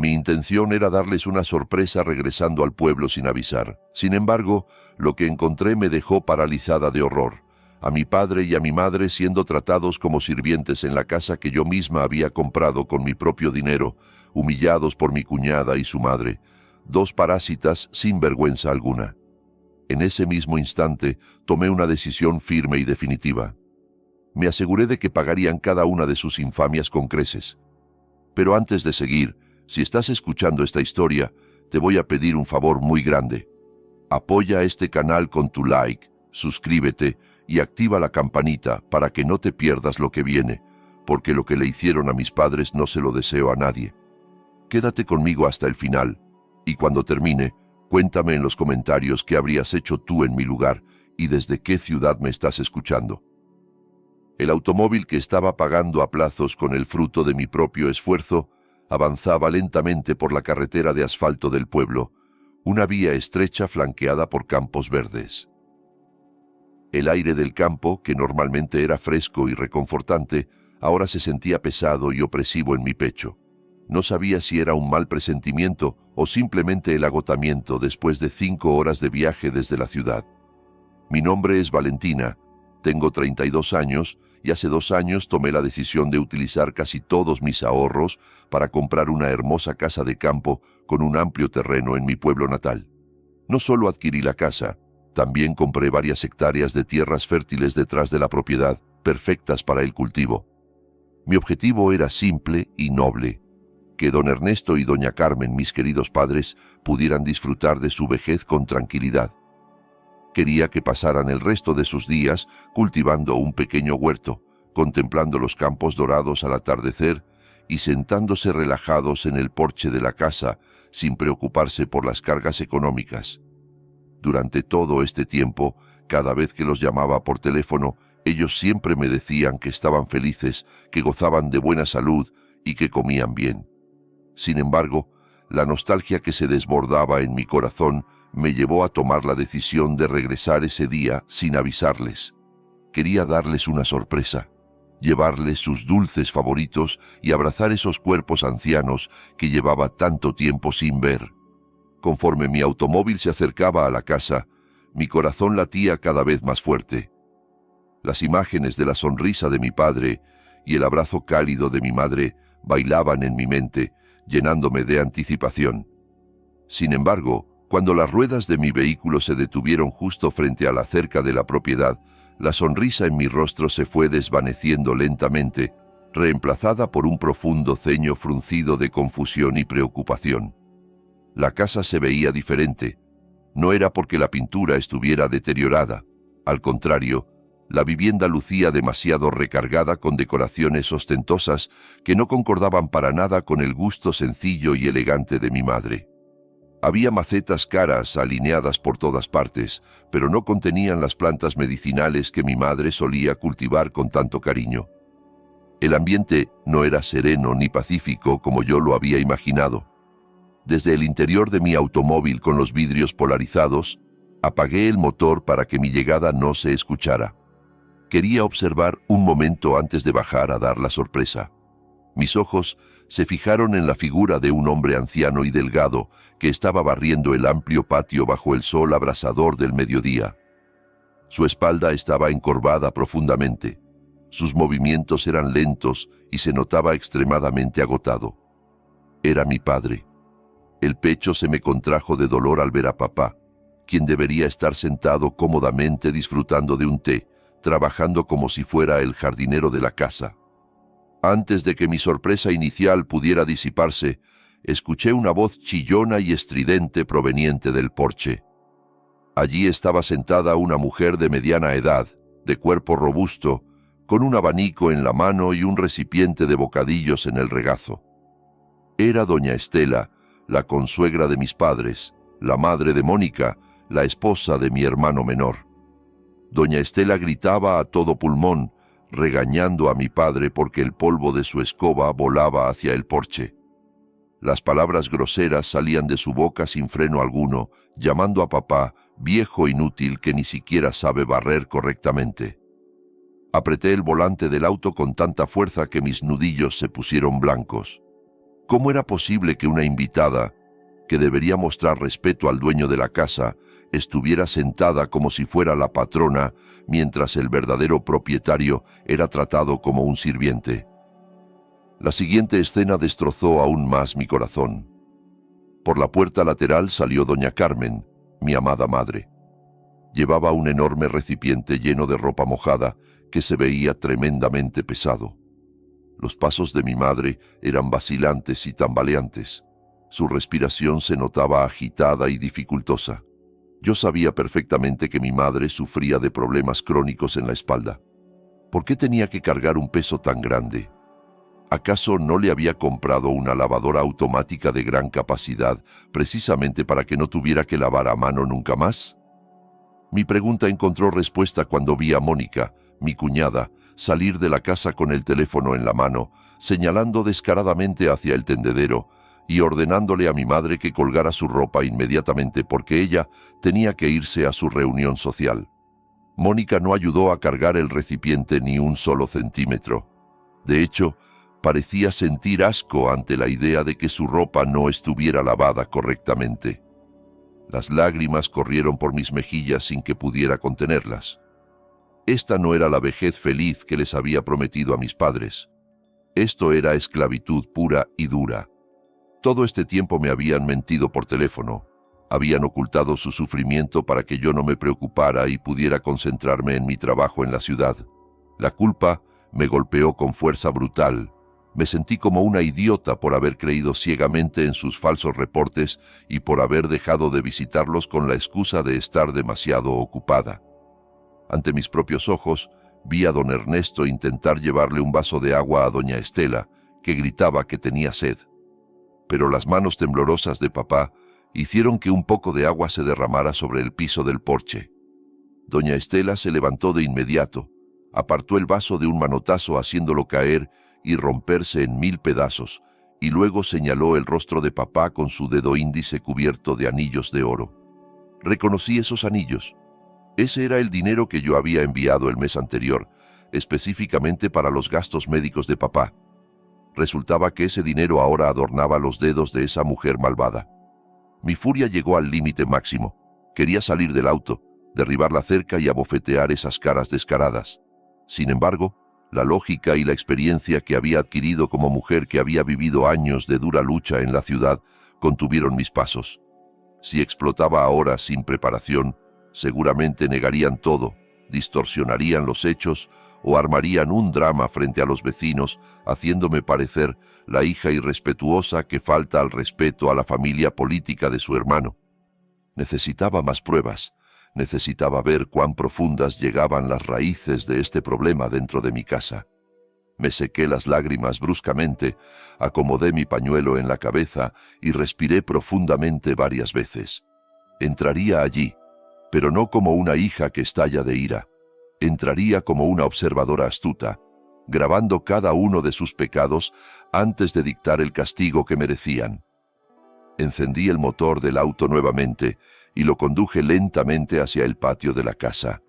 Mi intención era darles una sorpresa regresando al pueblo sin avisar. Sin embargo, lo que encontré me dejó paralizada de horror. A mi padre y a mi madre siendo tratados como sirvientes en la casa que yo misma había comprado con mi propio dinero, humillados por mi cuñada y su madre, dos parásitas sin vergüenza alguna. En ese mismo instante tomé una decisión firme y definitiva. Me aseguré de que pagarían cada una de sus infamias con creces. Pero antes de seguir, si estás escuchando esta historia, te voy a pedir un favor muy grande. Apoya este canal con tu like, suscríbete y activa la campanita para que no te pierdas lo que viene, porque lo que le hicieron a mis padres no se lo deseo a nadie. Quédate conmigo hasta el final, y cuando termine, cuéntame en los comentarios qué habrías hecho tú en mi lugar y desde qué ciudad me estás escuchando. El automóvil que estaba pagando a plazos con el fruto de mi propio esfuerzo avanzaba lentamente por la carretera de asfalto del pueblo, una vía estrecha flanqueada por campos verdes. El aire del campo, que normalmente era fresco y reconfortante, ahora se sentía pesado y opresivo en mi pecho. No sabía si era un mal presentimiento o simplemente el agotamiento después de 5 horas de viaje desde la ciudad. Mi nombre es Valentina, tengo 32 años y hace 2 años tomé la decisión de utilizar casi todos mis ahorros para comprar una hermosa casa de campo con un amplio terreno en mi pueblo natal. No solo adquirí la casa, también compré varias hectáreas de tierras fértiles detrás de la propiedad, perfectas para el cultivo. Mi objetivo era simple y noble: que don Ernesto y doña Carmen, mis queridos padres, pudieran disfrutar de su vejez con tranquilidad. Quería que pasaran el resto de sus días cultivando un pequeño huerto, contemplando los campos dorados al atardecer y sentándose relajados en el porche de la casa sin preocuparse por las cargas económicas. Durante todo este tiempo, cada vez que los llamaba por teléfono, ellos siempre me decían que estaban felices, que gozaban de buena salud y que comían bien. Sin embargo, la nostalgia que se desbordaba en mi corazón me llevó a tomar la decisión de regresar ese día sin avisarles. Quería darles una sorpresa, llevarles sus dulces favoritos y abrazar esos cuerpos ancianos que llevaba tanto tiempo sin ver. Conforme mi automóvil se acercaba a la casa, mi corazón latía cada vez más fuerte. Las imágenes de la sonrisa de mi padre y el abrazo cálido de mi madre bailaban en mi mente, llenándome de anticipación. Sin embargo, cuando las ruedas de mi vehículo se detuvieron justo frente a la cerca de la propiedad, la sonrisa en mi rostro se fue desvaneciendo lentamente, reemplazada por un profundo ceño fruncido de confusión y preocupación. La casa se veía diferente. No era porque la pintura estuviera deteriorada. Al contrario, la vivienda lucía demasiado recargada con decoraciones ostentosas que no concordaban para nada con el gusto sencillo y elegante de mi madre. Había macetas caras alineadas por todas partes, pero no contenían las plantas medicinales que mi madre solía cultivar con tanto cariño. El ambiente no era sereno ni pacífico como yo lo había imaginado. Desde el interior de mi automóvil con los vidrios polarizados, apagué el motor para que mi llegada no se escuchara. Quería observar un momento antes de bajar a dar la sorpresa. Mis ojos se fijaron en la figura de un hombre anciano y delgado que estaba barriendo el amplio patio bajo el sol abrasador del mediodía. Su espalda estaba encorvada profundamente. Sus movimientos eran lentos y se notaba extremadamente agotado. Era mi padre. El pecho se me contrajo de dolor al ver a papá, quien debería estar sentado cómodamente disfrutando de un té, trabajando como si fuera el jardinero de la casa. Antes de que mi sorpresa inicial pudiera disiparse, escuché una voz chillona y estridente proveniente del porche. Allí estaba sentada una mujer de mediana edad, de cuerpo robusto, con un abanico en la mano y un recipiente de bocadillos en el regazo. Era doña Estela, la consuegra de mis padres, la madre de Mónica, la esposa de mi hermano menor. Doña Estela gritaba a todo pulmón, regañando a mi padre porque el polvo de su escoba volaba hacia el porche. Las palabras groseras salían de su boca sin freno alguno, llamando a papá viejo inútil que ni siquiera sabe barrer correctamente. Apreté el volante del auto con tanta fuerza que mis nudillos se pusieron blancos. ¿Cómo era posible que una invitada, que debería mostrar respeto al dueño de la casa, estuviera sentada como si fuera la patrona, mientras el verdadero propietario era tratado como un sirviente? La siguiente escena destrozó aún más mi corazón. Por la puerta lateral salió doña Carmen, mi amada madre. Llevaba un enorme recipiente lleno de ropa mojada que se veía tremendamente pesado. Los pasos de mi madre eran vacilantes y tambaleantes. Su respiración se notaba agitada y dificultosa. Yo sabía perfectamente que mi madre sufría de problemas crónicos en la espalda. ¿Por qué tenía que cargar un peso tan grande? ¿Acaso no le había comprado una lavadora automática de gran capacidad precisamente para que no tuviera que lavar a mano nunca más? Mi pregunta encontró respuesta cuando vi a Mónica, mi cuñada, salir de la casa con el teléfono en la mano, señalando descaradamente hacia el tendedero y ordenándole a mi madre que colgara su ropa inmediatamente porque ella tenía que irse a su reunión social. Mónica no ayudó a cargar el recipiente ni un solo centímetro. De hecho, parecía sentir asco ante la idea de que su ropa no estuviera lavada correctamente. Las lágrimas corrieron por mis mejillas sin que pudiera contenerlas. Esta no era la vejez feliz que les había prometido a mis padres. Esto era esclavitud pura y dura. Todo este tiempo me habían mentido por teléfono. Habían ocultado su sufrimiento para que yo no me preocupara y pudiera concentrarme en mi trabajo en la ciudad. La culpa me golpeó con fuerza brutal. Me sentí como una idiota por haber creído ciegamente en sus falsos reportes y por haber dejado de visitarlos con la excusa de estar demasiado ocupada. Ante mis propios ojos, vi a don Ernesto intentar llevarle un vaso de agua a doña Estela, que gritaba que tenía sed. Pero las manos temblorosas de papá hicieron que un poco de agua se derramara sobre el piso del porche. Doña Estela se levantó de inmediato, apartó el vaso de un manotazo haciéndolo caer y romperse en 1000 pedazos, y luego señaló el rostro de papá con su dedo índice cubierto de anillos de oro. Reconocí esos anillos. Ese era el dinero que yo había enviado el mes anterior, específicamente para los gastos médicos de papá. Resultaba que ese dinero ahora adornaba los dedos de esa mujer malvada. Mi furia llegó al límite máximo. Quería salir del auto, derribar la cerca y abofetear esas caras descaradas. Sin embargo, la lógica y la experiencia que había adquirido como mujer que había vivido años de dura lucha en la ciudad contuvieron mis pasos. Si explotaba ahora sin preparación, seguramente negarían todo, distorsionarían los hechos o armarían un drama frente a los vecinos, haciéndome parecer la hija irrespetuosa que falta al respeto a la familia política de su hermano. Necesitaba más pruebas. Necesitaba ver cuán profundas llegaban las raíces de este problema dentro de mi casa. Me sequé las lágrimas bruscamente, acomodé mi pañuelo en la cabeza y respiré profundamente varias veces. Entraría allí, pero no como una hija que estalla de ira. Entraría como una observadora astuta, grabando cada uno de sus pecados antes de dictar el castigo que merecían. Encendí el motor del auto nuevamente y lo conduje lentamente hacia el patio de la casa.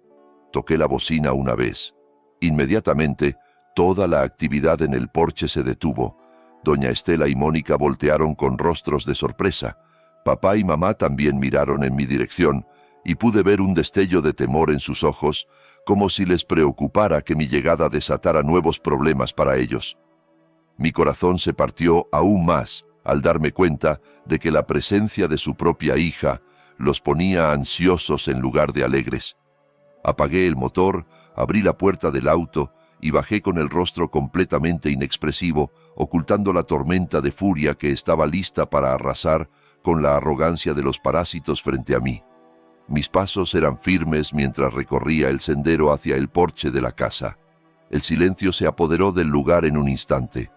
Toqué la bocina una vez. Inmediatamente, toda la actividad en el porche se detuvo. Doña Estela y Mónica voltearon con rostros de sorpresa. Papá y mamá también miraron en mi dirección y pude ver un destello de temor en sus ojos, como si les preocupara que mi llegada desatara nuevos problemas para ellos. Mi corazón se partió aún más al darme cuenta de que la presencia de su propia hija los ponía ansiosos en lugar de alegres. Apagué el motor, abrí la puerta del auto y bajé con el rostro completamente inexpresivo, ocultando la tormenta de furia que estaba lista para arrasar con la arrogancia de los parásitos frente a mí. Mis pasos eran firmes mientras recorría el sendero hacia el porche de la casa. El silencio se apoderó del lugar en un instante.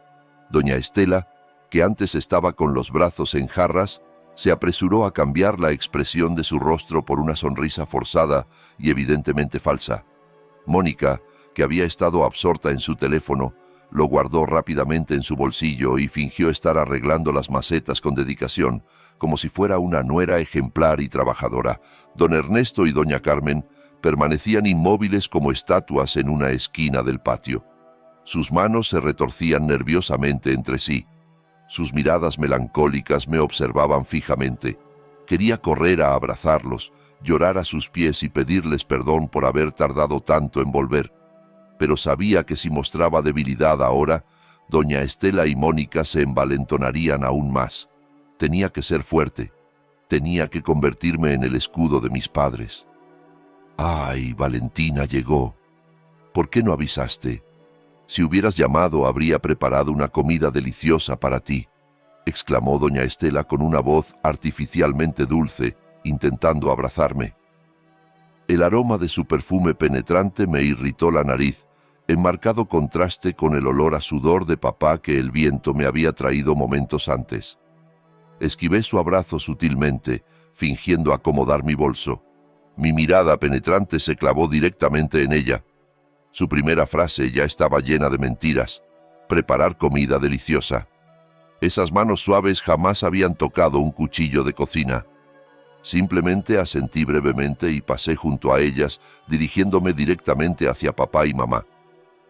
Doña Estela, que antes estaba con los brazos en jarras, se apresuró a cambiar la expresión de su rostro por una sonrisa forzada y evidentemente falsa. Mónica, que había estado absorta en su teléfono, lo guardó rápidamente en su bolsillo y fingió estar arreglando las macetas con dedicación, como si fuera una nuera ejemplar y trabajadora. Don Ernesto y doña Carmen permanecían inmóviles como estatuas en una esquina del patio. Sus manos se retorcían nerviosamente entre sí. Sus miradas melancólicas me observaban fijamente. Quería correr a abrazarlos, llorar a sus pies y pedirles perdón por haber tardado tanto en volver. Pero sabía que si mostraba debilidad ahora, doña Estela y Mónica se envalentonarían aún más. Tenía que ser fuerte. Tenía que convertirme en el escudo de mis padres. ¡Ay, Valentina llegó! ¿Por qué no avisaste? Si hubieras llamado, habría preparado una comida deliciosa para ti, exclamó doña Estela con una voz artificialmente dulce, intentando abrazarme. El aroma de su perfume penetrante me irritó la nariz, en marcado contraste con el olor a sudor de papá que el viento me había traído momentos antes. Esquivé su abrazo sutilmente, fingiendo acomodar mi bolso. Mi mirada penetrante se clavó directamente en ella. Su primera frase ya estaba llena de mentiras. Preparar comida deliciosa. Esas manos suaves jamás habían tocado un cuchillo de cocina. Simplemente asentí brevemente y pasé junto a ellas, dirigiéndome directamente hacia papá y mamá.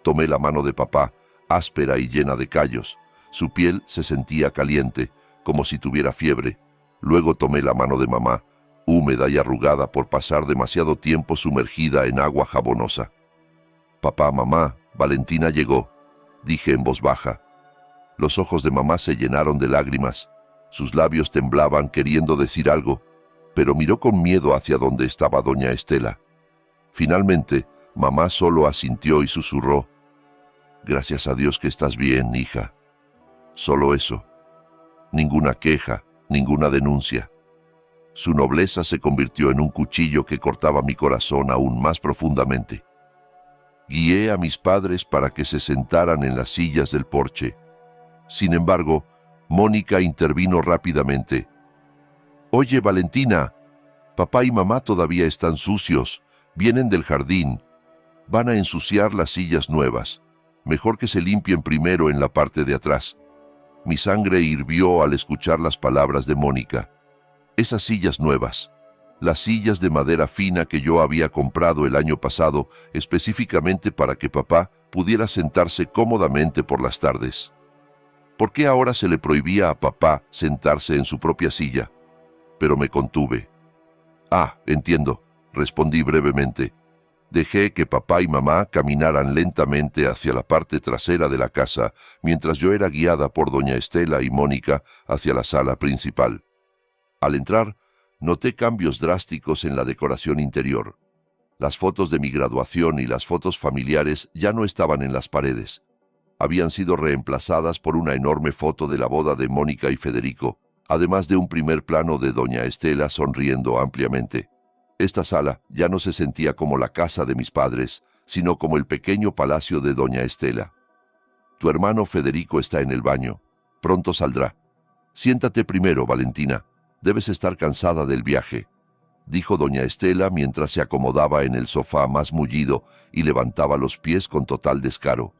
Tomé la mano de papá, áspera y llena de callos. Su piel se sentía caliente, como si tuviera fiebre. Luego tomé la mano de mamá, húmeda y arrugada por pasar demasiado tiempo sumergida en agua jabonosa. «Papá, mamá, Valentina llegó», dije en voz baja. Los ojos de mamá se llenaron de lágrimas. Sus labios temblaban queriendo decir algo, pero miró con miedo hacia donde estaba doña Estela. Finalmente, mamá solo asintió y susurró: «Gracias a Dios que estás bien, hija». Solo eso. Ninguna queja, ninguna denuncia. Su nobleza se convirtió en un cuchillo que cortaba mi corazón aún más profundamente. Guié a mis padres para que se sentaran en las sillas del porche. Sin embargo, Mónica intervino rápidamente. «Oye, Valentina, papá y mamá todavía están sucios, vienen del jardín. Van a ensuciar las sillas nuevas. Mejor que se limpien primero en la parte de atrás». Mi sangre hirvió al escuchar las palabras de Mónica. Esas sillas nuevas, las sillas de madera fina que yo había comprado el año pasado específicamente para que papá pudiera sentarse cómodamente por las tardes. ¿Por qué ahora se le prohibía a papá sentarse en su propia silla? Pero me contuve. «Ah, entiendo», respondí brevemente. Dejé que papá y mamá caminaran lentamente hacia la parte trasera de la casa, mientras yo era guiada por doña Estela y Mónica hacia la sala principal. Al entrar, noté cambios drásticos en la decoración interior. Las fotos de mi graduación y las fotos familiares ya no estaban en las paredes. Habían sido reemplazadas por una enorme foto de la boda de Mónica y Federico, además de un primer plano de doña Estela sonriendo ampliamente. Esta sala ya no se sentía como la casa de mis padres, sino como el pequeño palacio de doña Estela. «Tu hermano Federico está en el baño. Pronto saldrá. Siéntate primero, Valentina. Debes estar cansada del viaje», dijo doña Estela mientras se acomodaba en el sofá más mullido y levantaba los pies con total descaro.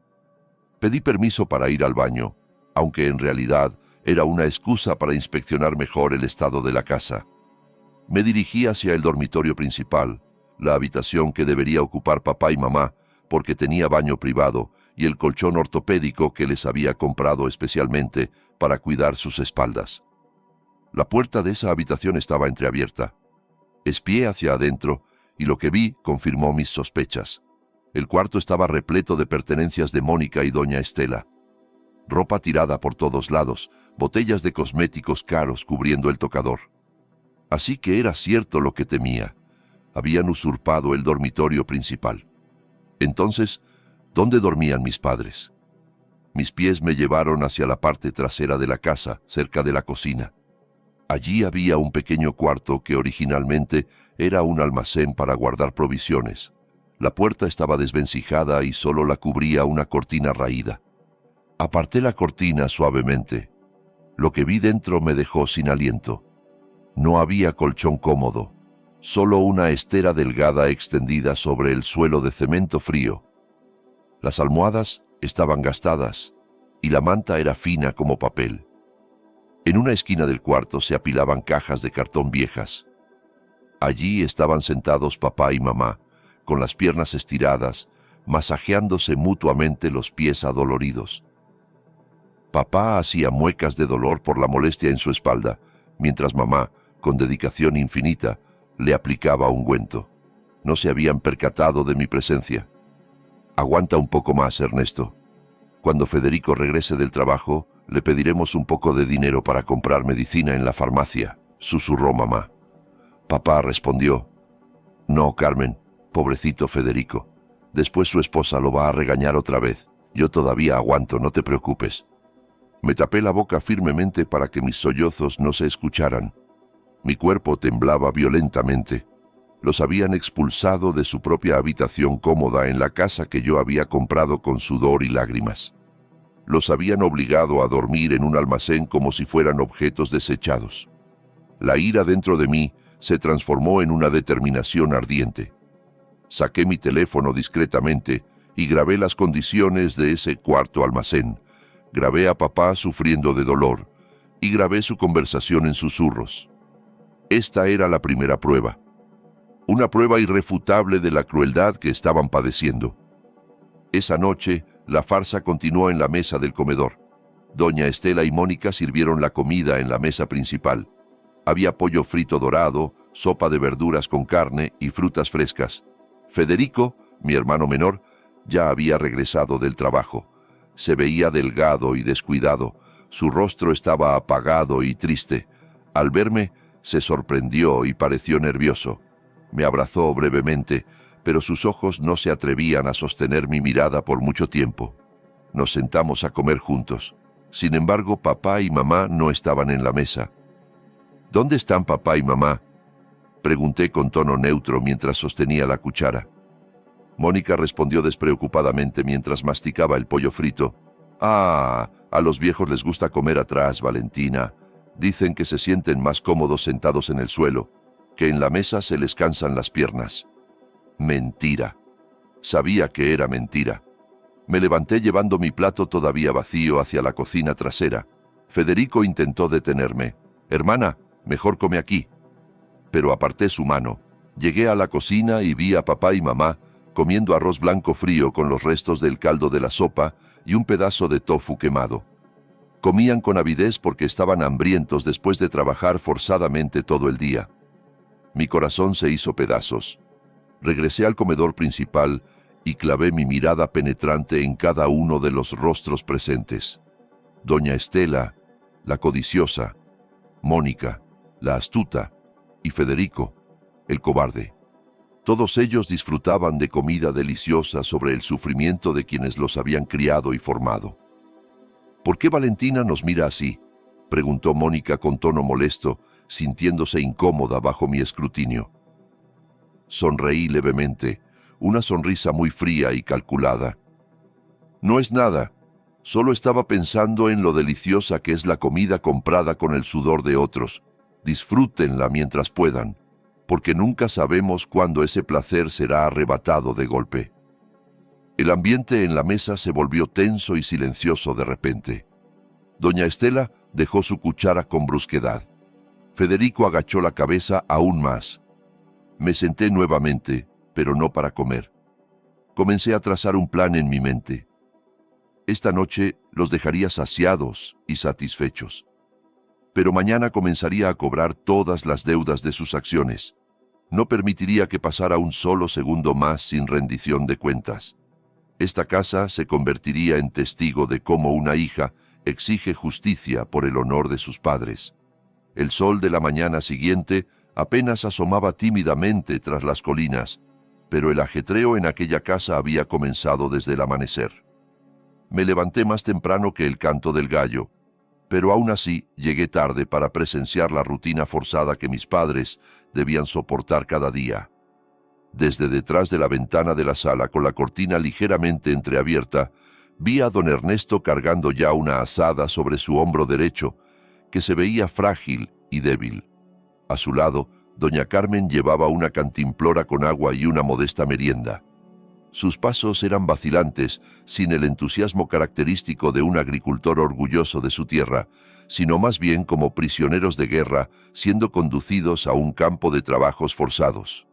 Pedí permiso para ir al baño, aunque en realidad era una excusa para inspeccionar mejor el estado de la casa. Me dirigí hacia el dormitorio principal, la habitación que debería ocupar papá y mamá, porque tenía baño privado y el colchón ortopédico que les había comprado especialmente para cuidar sus espaldas. La puerta de esa habitación estaba entreabierta. Espié hacia adentro y lo que vi confirmó mis sospechas. El cuarto estaba repleto de pertenencias de Mónica y doña Estela. Ropa tirada por todos lados, botellas de cosméticos caros cubriendo el tocador. Así que era cierto lo que temía. Habían usurpado el dormitorio principal. Entonces, ¿dónde dormían mis padres? Mis pies me llevaron hacia la parte trasera de la casa, cerca de la cocina. Allí había un pequeño cuarto que originalmente era un almacén para guardar provisiones. La puerta estaba desvencijada y solo la cubría una cortina raída. Aparté la cortina suavemente. Lo que vi dentro me dejó sin aliento. No había colchón cómodo, solo una estera delgada extendida sobre el suelo de cemento frío. Las almohadas estaban gastadas y la manta era fina como papel. En una esquina del cuarto se apilaban cajas de cartón viejas. Allí estaban sentados papá y mamá, con las piernas estiradas, masajeándose mutuamente los pies adoloridos. Papá hacía muecas de dolor por la molestia en su espalda, mientras mamá, con dedicación infinita, le aplicaba ungüento. No se habían percatado de mi presencia. Aguanta un poco más, Ernesto. Cuando Federico regrese del trabajo, le pediremos un poco de dinero para comprar medicina en la farmacia, susurró mamá. Papá respondió: No, Carmen, pobrecito Federico. Después su esposa lo va a regañar otra vez. Yo todavía aguanto, no te preocupes. Me tapé la boca firmemente para que mis sollozos no se escucharan. Mi cuerpo temblaba violentamente. Los habían expulsado de su propia habitación cómoda en la casa que yo había comprado con sudor y lágrimas. Los habían obligado a dormir en un almacén como si fueran objetos desechados. La ira dentro de mí se transformó en una determinación ardiente. Saqué mi teléfono discretamente y grabé las condiciones de ese cuarto almacén. Grabé a papá sufriendo de dolor y grabé su conversación en susurros. Esta era la primera prueba. Una prueba irrefutable de la crueldad que estaban padeciendo. Esa noche, la farsa continuó en la mesa del comedor. Doña Estela y Mónica sirvieron la comida en la mesa principal. Había pollo frito dorado, sopa de verduras con carne y frutas frescas. Federico, mi hermano menor, ya había regresado del trabajo. Se veía delgado y descuidado. Su rostro estaba apagado y triste. Al verme, se sorprendió y pareció nervioso. Me abrazó brevemente, pero sus ojos no se atrevían a sostener mi mirada por mucho tiempo. Nos sentamos a comer juntos. Sin embargo, papá y mamá no estaban en la mesa. ¿Dónde están papá y mamá?, pregunté con tono neutro mientras sostenía la cuchara. Mónica respondió despreocupadamente mientras masticaba el pollo frito. «Ah, a los viejos les gusta comer atrás, Valentina. Dicen que se sienten más cómodos sentados en el suelo, que en la mesa se les cansan las piernas». Mentira. Sabía que era mentira. Me levanté llevando mi plato todavía vacío hacia la cocina trasera. Federico intentó detenerme. «Hermana, mejor come aquí». Pero aparté su mano. Llegué a la cocina y vi a papá y mamá comiendo arroz blanco frío con los restos del caldo de la sopa y un pedazo de tofu quemado. Comían con avidez porque estaban hambrientos después de trabajar forzadamente todo el día. Mi corazón se hizo pedazos. Regresé al comedor principal y clavé mi mirada penetrante en cada uno de los rostros presentes. Doña Estela, la codiciosa; Mónica, la astuta; y Federico, el cobarde. Todos ellos disfrutaban de comida deliciosa sobre el sufrimiento de quienes los habían criado y formado. «¿Por qué Valentina nos mira así?», preguntó Mónica con tono molesto, sintiéndose incómoda bajo mi escrutinio. Sonreí levemente, una sonrisa muy fría y calculada. «No es nada, solo estaba pensando en lo deliciosa que es la comida comprada con el sudor de otros. Disfrútenla mientras puedan, porque nunca sabemos cuándo ese placer será arrebatado de golpe». El ambiente en la mesa se volvió tenso y silencioso de repente. Doña Estela dejó su cuchara con brusquedad. Federico agachó la cabeza aún más. Me senté nuevamente, pero no para comer. Comencé a trazar un plan en mi mente. Esta noche los dejaría saciados y satisfechos. Pero mañana comenzaría a cobrar todas las deudas de sus acciones. No permitiría que pasara un solo segundo más sin rendición de cuentas. Esta casa se convertiría en testigo de cómo una hija exige justicia por el honor de sus padres. El sol de la mañana siguiente apenas asomaba tímidamente tras las colinas, pero el ajetreo en aquella casa había comenzado desde el amanecer. Me levanté más temprano que el canto del gallo, pero aún así llegué tarde para presenciar la rutina forzada que mis padres debían soportar cada día. Desde detrás de la ventana de la sala, con la cortina ligeramente entreabierta, vi a don Ernesto cargando ya una azada sobre su hombro derecho, que se veía frágil y débil. A su lado, doña Carmen llevaba una cantimplora con agua y una modesta merienda. Sus pasos eran vacilantes, sin el entusiasmo característico de un agricultor orgulloso de su tierra, sino más bien como prisioneros de guerra siendo conducidos a un campo de trabajos forzados.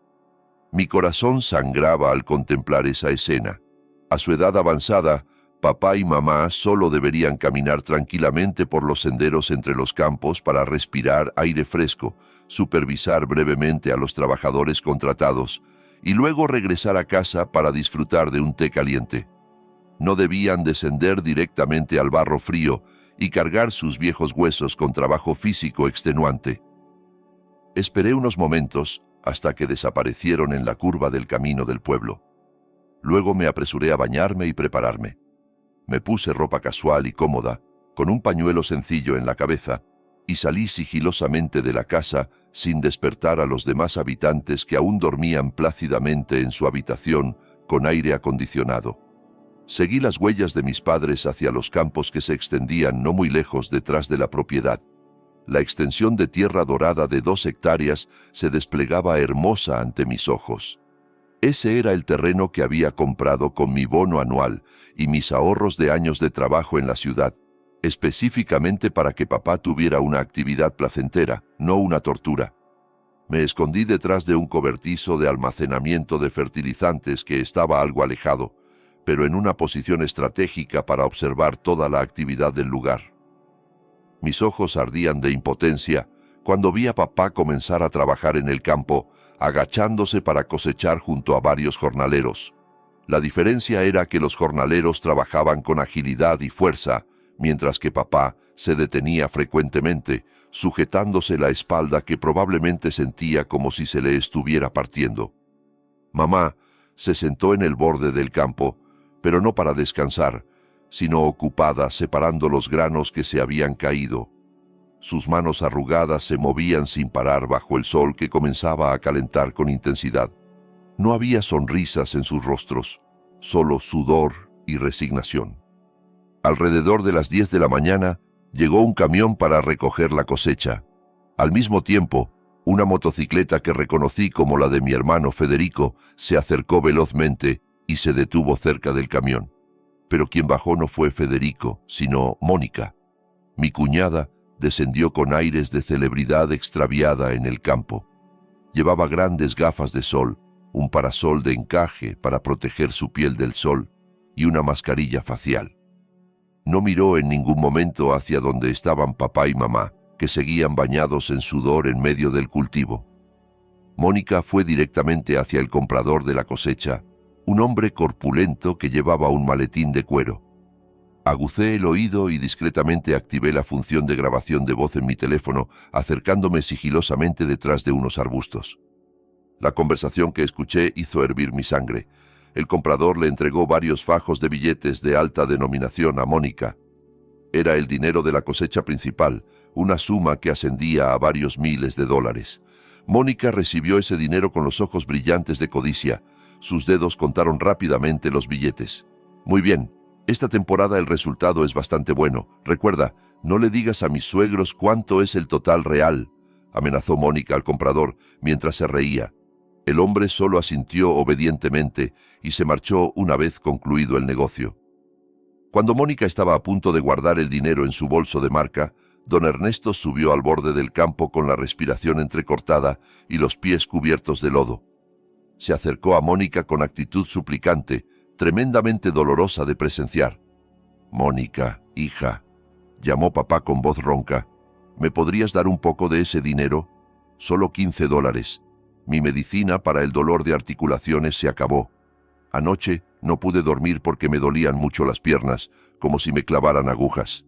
Mi corazón sangraba al contemplar esa escena. A su edad avanzada, Papá y mamá solo deberían caminar tranquilamente por los senderos entre los campos para respirar aire fresco, supervisar brevemente a los trabajadores contratados y luego regresar a casa para disfrutar de un té caliente. No debían descender directamente al barro frío y cargar sus viejos huesos con trabajo físico extenuante. Esperé unos momentos hasta que desaparecieron en la curva del camino del pueblo. Luego me apresuré a bañarme y prepararme. Me puse ropa casual y cómoda, con un pañuelo sencillo en la cabeza, y salí sigilosamente de la casa sin despertar a los demás habitantes que aún dormían plácidamente en su habitación con aire acondicionado. Seguí las huellas de mis padres hacia los campos que se extendían no muy lejos detrás de la propiedad. La extensión de tierra dorada de 2 hectáreas se desplegaba hermosa ante mis ojos. Ese era el terreno que había comprado con mi bono anual y mis ahorros de años de trabajo en la ciudad, específicamente para que papá tuviera una actividad placentera, no una tortura. Me escondí detrás de un cobertizo de almacenamiento de fertilizantes que estaba algo alejado, pero en una posición estratégica para observar toda la actividad del lugar. Mis ojos ardían de impotencia cuando vi a papá comenzar a trabajar en el campo, agachándose para cosechar junto a varios jornaleros. La diferencia era que los jornaleros trabajaban con agilidad y fuerza, mientras que papá se detenía frecuentemente, sujetándose la espalda que probablemente sentía como si se le estuviera partiendo. Mamá se sentó en el borde del campo, pero no para descansar, sino ocupada separando los granos que se habían caído. Sus manos arrugadas se movían sin parar bajo el sol que comenzaba a calentar con intensidad. No había sonrisas en sus rostros, solo sudor y resignación. Alrededor de las 10 de la mañana llegó un camión para recoger la cosecha. Al mismo tiempo, una motocicleta que reconocí como la de mi hermano Federico se acercó velozmente y se detuvo cerca del camión. Pero quien bajó no fue Federico, sino Mónica. Mi cuñada descendió con aires de celebridad extraviada en el campo. Llevaba grandes gafas de sol, un parasol de encaje para proteger su piel del sol y una mascarilla facial. No miró en ningún momento hacia donde estaban papá y mamá, que seguían bañados en sudor en medio del cultivo. Mónica fue directamente hacia el comprador de la cosecha, un hombre corpulento que llevaba un maletín de cuero. Agucé el oído y discretamente activé la función de grabación de voz en mi teléfono, acercándome sigilosamente detrás de unos arbustos. La conversación que escuché hizo hervir mi sangre. El comprador le entregó varios fajos de billetes de alta denominación a Mónica. Era el dinero de la cosecha principal, una suma que ascendía a varios miles de dólares. Mónica recibió ese dinero con los ojos brillantes de codicia. Sus dedos contaron rápidamente los billetes. Muy bien. Esta temporada el resultado es bastante bueno. Recuerda, no le digas a mis suegros cuánto es el total real, amenazó Mónica al comprador mientras se reía. El hombre solo asintió obedientemente y se marchó una vez concluido el negocio. Cuando Mónica estaba a punto de guardar el dinero en su bolso de marca, don Ernesto subió al borde del campo con la respiración entrecortada y los pies cubiertos de lodo. Se acercó a Mónica con actitud suplicante, tremendamente dolorosa de presenciar. «Mónica, hija», llamó papá con voz ronca, «¿me podrías dar un poco de ese dinero? Solo $15. Mi medicina para el dolor de articulaciones se acabó. Anoche no pude dormir porque me dolían mucho las piernas, como si me clavaran agujas».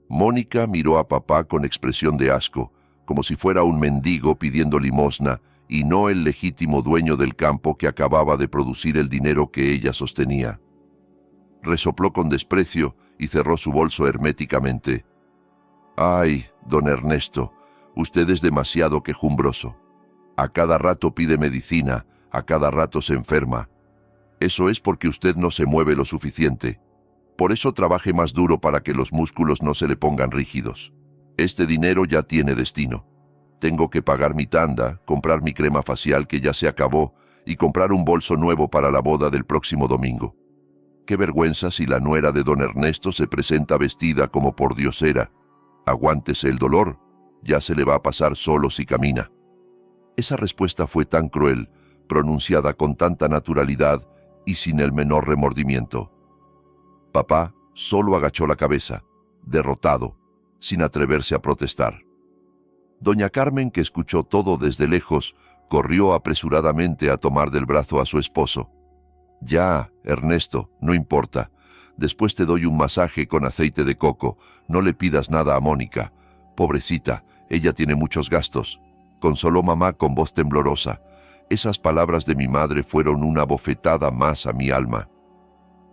Mónica miró a papá con expresión de asco, como si fuera un mendigo pidiendo limosna, y no el legítimo dueño del campo que acababa de producir el dinero que ella sostenía. Resopló con desprecio y cerró su bolso herméticamente. «Ay, don Ernesto, usted es demasiado quejumbroso. A cada rato pide medicina, a cada rato se enferma. Eso es porque usted no se mueve lo suficiente. Por eso trabaje más duro para que los músculos no se le pongan rígidos. Este dinero ya tiene destino. Tengo que pagar mi tanda, comprar mi crema facial que ya se acabó y comprar un bolso nuevo para la boda del próximo domingo. Qué vergüenza si la nuera de don Ernesto se presenta vestida como pordiosera. Aguántese el dolor, ya se le va a pasar solo si camina». Esa respuesta fue tan cruel, pronunciada con tanta naturalidad y sin el menor remordimiento. Papá solo agachó la cabeza, derrotado, sin atreverse a protestar. Doña Carmen, que escuchó todo desde lejos, corrió apresuradamente a tomar del brazo a su esposo. «Ya, Ernesto, no importa. Después te doy un masaje con aceite de coco. No le pidas nada a Mónica. Pobrecita, ella tiene muchos gastos», consoló mamá con voz temblorosa. Esas palabras de mi madre fueron una bofetada más a mi alma.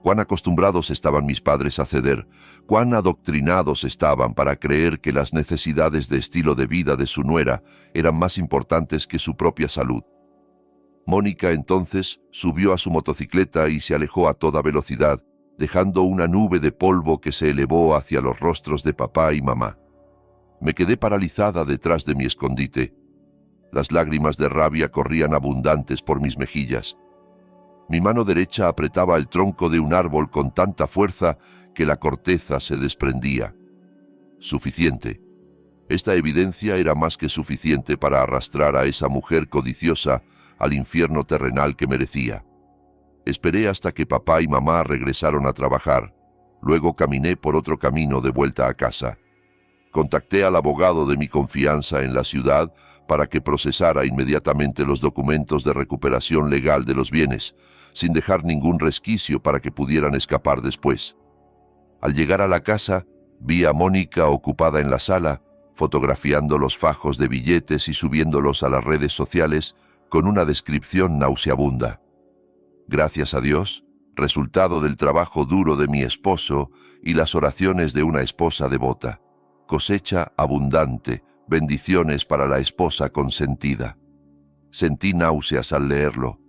Cuán acostumbrados estaban mis padres a ceder, cuán adoctrinados estaban para creer que las necesidades de estilo de vida de su nuera eran más importantes que su propia salud. Mónica entonces subió a su motocicleta y se alejó a toda velocidad, dejando una nube de polvo que se elevó hacia los rostros de papá y mamá. Me quedé paralizada detrás de mi escondite. Las lágrimas de rabia corrían abundantes por mis mejillas. Mi mano derecha apretaba el tronco de un árbol con tanta fuerza que la corteza se desprendía. Suficiente. Esta evidencia era más que suficiente para arrastrar a esa mujer codiciosa al infierno terrenal que merecía. Esperé hasta que papá y mamá regresaron a trabajar. Luego caminé por otro camino de vuelta a casa. Contacté al abogado de mi confianza en la ciudad para que procesara inmediatamente los documentos de recuperación legal de los bienes, sin dejar ningún resquicio para que pudieran escapar después. Al llegar a la casa, vi a Mónica ocupada en la sala, fotografiando los fajos de billetes y subiéndolos a las redes sociales con una descripción nauseabunda. Gracias a Dios, resultado del trabajo duro de mi esposo y las oraciones de una esposa devota. Cosecha abundante, bendiciones para la esposa consentida. Sentí náuseas al leerlo.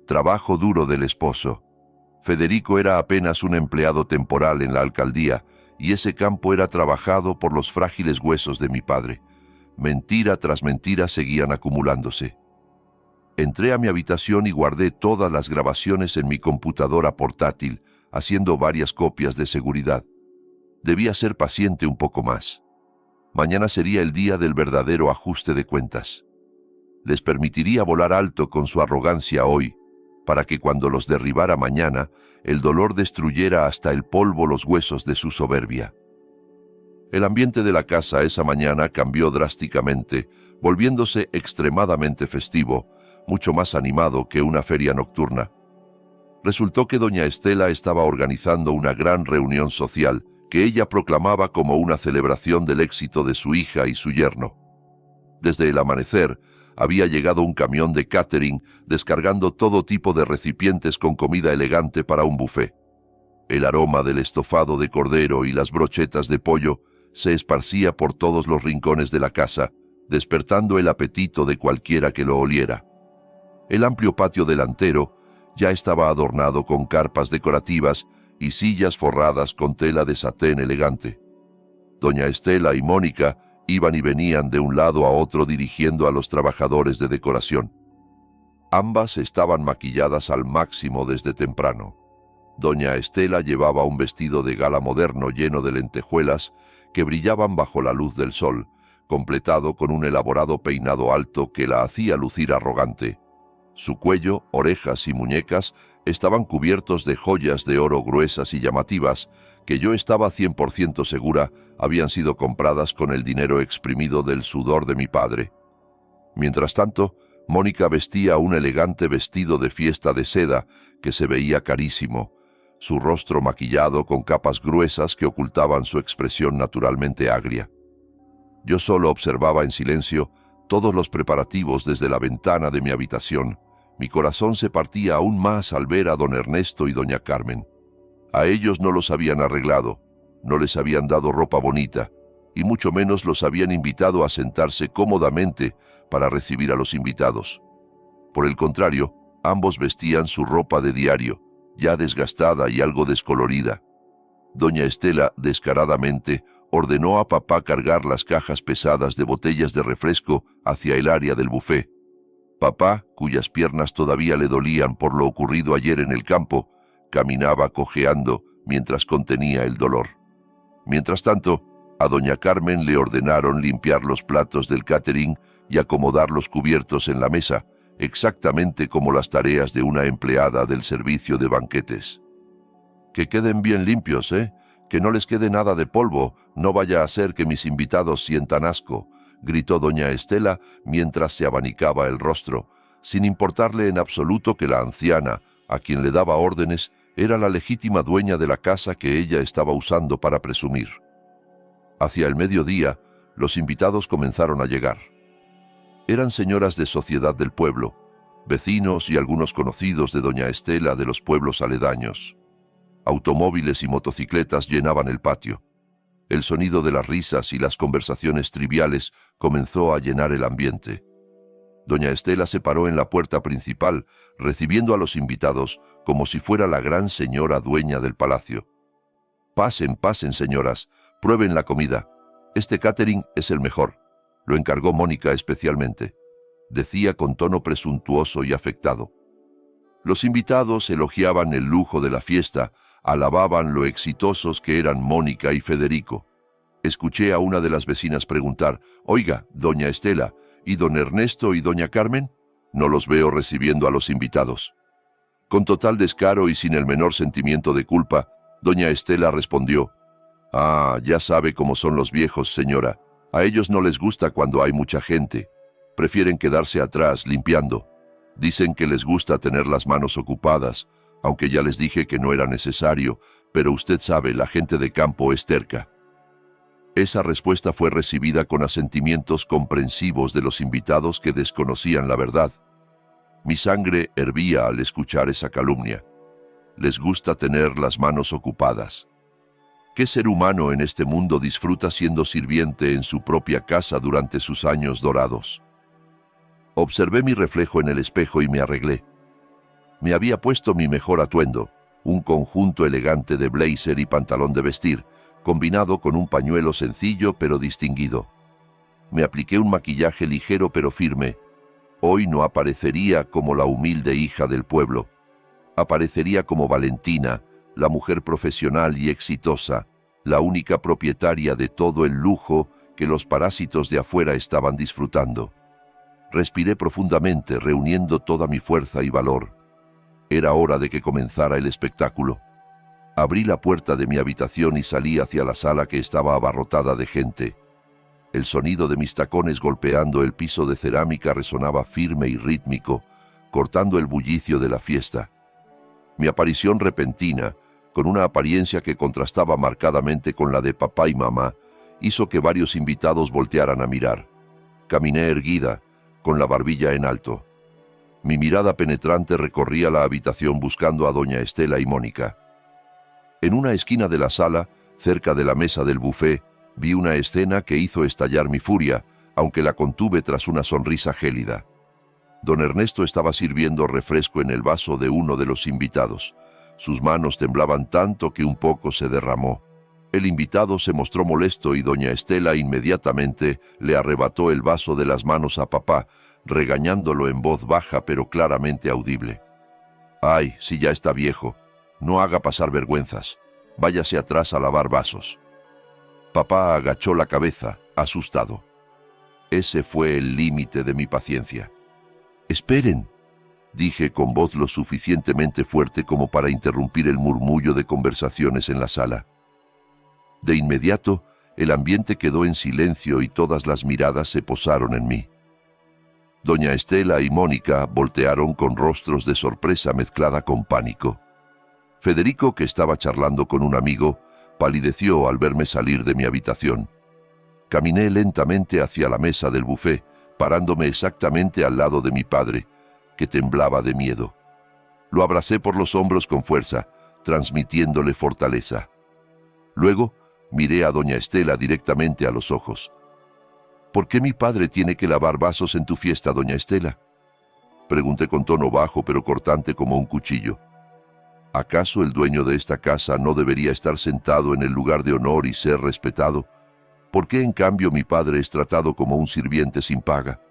Trabajo duro del esposo. Federico era apenas un empleado temporal en la alcaldía, y ese campo era trabajado por los frágiles huesos de mi padre. Mentira tras mentira seguían acumulándose. Entré a mi habitación y guardé todas las grabaciones en mi computadora portátil, haciendo varias copias de seguridad. Debía ser paciente un poco más. Mañana sería el día del verdadero ajuste de cuentas. Les permitiría volar alto con su arrogancia hoy, para que cuando los derribara mañana, el dolor destruyera hasta el polvo los huesos de su soberbia. El ambiente de la casa esa mañana cambió drásticamente, volviéndose extremadamente festivo, mucho más animado que una feria nocturna. Resultó que doña Estela estaba organizando una gran reunión social que ella proclamaba como una celebración del éxito de su hija y su yerno. Desde el amanecer, había llegado un camión de catering descargando todo tipo de recipientes con comida elegante para un buffet. El aroma del estofado de cordero y las brochetas de pollo se esparcía por todos los rincones de la casa, despertando el apetito de cualquiera que lo oliera. El amplio patio delantero ya estaba adornado con carpas decorativas y sillas forradas con tela de satén elegante. Doña Estela y Mónica iban y venían de un lado a otro dirigiendo a los trabajadores de decoración. Ambas estaban maquilladas al máximo desde temprano. Doña Estela llevaba un vestido de gala moderno lleno de lentejuelas que brillaban bajo la luz del sol, completado con un elaborado peinado alto que la hacía lucir arrogante. Su cuello, orejas y muñecas estaban cubiertos de joyas de oro gruesas y llamativas que yo estaba 100% segura habían sido compradas con el dinero exprimido del sudor de mi padre. Mientras tanto, Mónica vestía un elegante vestido de fiesta de seda que se veía carísimo, su rostro maquillado con capas gruesas que ocultaban su expresión naturalmente agria. Yo solo observaba en silencio todos los preparativos desde la ventana de mi habitación. Mi corazón se partía aún más al ver a don Ernesto y doña Carmen. A ellos no los habían arreglado, no les habían dado ropa bonita, y mucho menos los habían invitado a sentarse cómodamente para recibir a los invitados. Por el contrario, ambos vestían su ropa de diario, ya desgastada y algo descolorida. Doña Estela, descaradamente, ordenó a papá cargar las cajas pesadas de botellas de refresco hacia el área del buffet. Papá, cuyas piernas todavía le dolían por lo ocurrido ayer en el campo, caminaba cojeando mientras contenía el dolor. Mientras tanto, a doña Carmen le ordenaron limpiar los platos del catering y acomodar los cubiertos en la mesa, exactamente como las tareas de una empleada del servicio de banquetes. Que queden bien limpios, ¿eh? Que no les quede nada de polvo, no vaya a ser que mis invitados sientan asco, gritó doña Estela mientras se abanicaba el rostro, sin importarle en absoluto que la anciana, a quien le daba órdenes, era la legítima dueña de la casa que ella estaba usando para presumir. Hacia el mediodía, los invitados comenzaron a llegar. Eran señoras de sociedad del pueblo, vecinos y algunos conocidos de doña Estela de los pueblos aledaños. Automóviles y motocicletas llenaban el patio. El sonido de las risas y las conversaciones triviales comenzó a llenar el ambiente. Doña Estela se paró en la puerta principal, recibiendo a los invitados como si fuera la gran señora dueña del palacio. «Pasen, pasen, señoras, prueben la comida. Este catering es el mejor», lo encargó Mónica especialmente. Decía con tono presuntuoso y afectado. Los invitados elogiaban el lujo de la fiesta, alababan lo exitosos que eran Mónica y Federico. Escuché a una de las vecinas preguntar: «Oiga, doña Estela, ¿y don Ernesto y doña Carmen? No los veo recibiendo a los invitados». Con total descaro y sin el menor sentimiento de culpa, doña Estela respondió: «Ah, ya sabe cómo son los viejos, señora. A ellos no les gusta cuando hay mucha gente. Prefieren quedarse atrás, limpiando. Dicen que les gusta tener las manos ocupadas, aunque ya les dije que no era necesario, pero usted sabe, la gente de campo es terca». Esa respuesta fue recibida con asentimientos comprensivos de los invitados que desconocían la verdad. Mi sangre hervía al escuchar esa calumnia. Les gusta tener las manos ocupadas. ¿Qué ser humano en este mundo disfruta siendo sirviente en su propia casa durante sus años dorados? Observé mi reflejo en el espejo y me arreglé. Me había puesto mi mejor atuendo, un conjunto elegante de blazer y pantalón de vestir, combinado con un pañuelo sencillo pero distinguido. Me apliqué un maquillaje ligero pero firme. Hoy no aparecería como la humilde hija del pueblo. Aparecería como Valentina, la mujer profesional y exitosa, la única propietaria de todo el lujo que los parásitos de afuera estaban disfrutando. Respiré profundamente, reuniendo toda mi fuerza y valor. Era hora de que comenzara el espectáculo. Abrí la puerta de mi habitación y salí hacia la sala que estaba abarrotada de gente. El sonido de mis tacones golpeando el piso de cerámica resonaba firme y rítmico, cortando el bullicio de la fiesta. Mi aparición repentina, con una apariencia que contrastaba marcadamente con la de papá y mamá, hizo que varios invitados voltearan a mirar. Caminé erguida, con la barbilla en alto. Mi mirada penetrante recorría la habitación buscando a doña Estela y Mónica. En una esquina de la sala, cerca de la mesa del buffet, vi una escena que hizo estallar mi furia, aunque la contuve tras una sonrisa gélida. Don Ernesto estaba sirviendo refresco en el vaso de uno de los invitados. Sus manos temblaban tanto que un poco se derramó. El invitado se mostró molesto y doña Estela inmediatamente le arrebató el vaso de las manos a papá, regañándolo en voz baja pero claramente audible. «Ay, si ya está viejo. No haga pasar vergüenzas. Váyase atrás a lavar vasos». Papá agachó la cabeza, asustado. Ese fue el límite de mi paciencia. «Esperen», dije con voz lo suficientemente fuerte como para interrumpir el murmullo de conversaciones en la sala. De inmediato, el ambiente quedó en silencio y todas las miradas se posaron en mí. Doña Estela y Mónica voltearon con rostros de sorpresa mezclada con pánico. Federico, que estaba charlando con un amigo, palideció al verme salir de mi habitación. Caminé lentamente hacia la mesa del buffet, parándome exactamente al lado de mi padre, que temblaba de miedo. Lo abracé por los hombros con fuerza, transmitiéndole fortaleza. Luego, miré a doña Estela directamente a los ojos. «¿Por qué mi padre tiene que lavar vasos en tu fiesta, doña Estela?», pregunté con tono bajo pero cortante como un cuchillo. ¿Acaso el dueño de esta casa no debería estar sentado en el lugar de honor y ser respetado? ¿Por qué en cambio mi padre es tratado como un sirviente sin paga?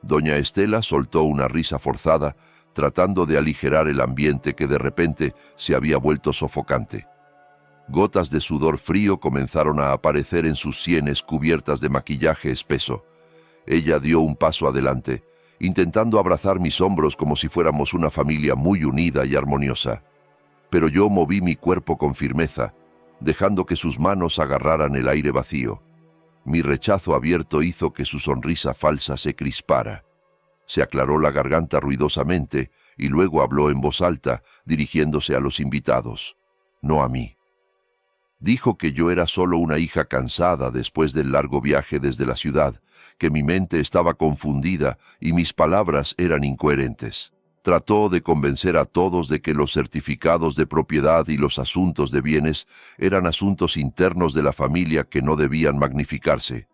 Doña Estela soltó una risa forzada, tratando de aligerar el ambiente que de repente se había vuelto sofocante. Gotas de sudor frío comenzaron a aparecer en sus sienes cubiertas de maquillaje espeso. Ella dio un paso adelante, intentando abrazar mis hombros como si fuéramos una familia muy unida y armoniosa. pero yo moví mi cuerpo con firmeza, dejando que sus manos agarraran el aire vacío. Mi rechazo abierto hizo que su sonrisa falsa se crispara. Se aclaró la garganta ruidosamente y luego habló en voz alta, dirigiéndose a los invitados, no a mí. Dijo que yo era solo una hija cansada después del largo viaje desde la ciudad, que mi mente estaba confundida y mis palabras eran incoherentes. Trató de convencer a todos de que los certificados de propiedad y los asuntos de bienes eran asuntos internos de la familia que no debían magnificarse.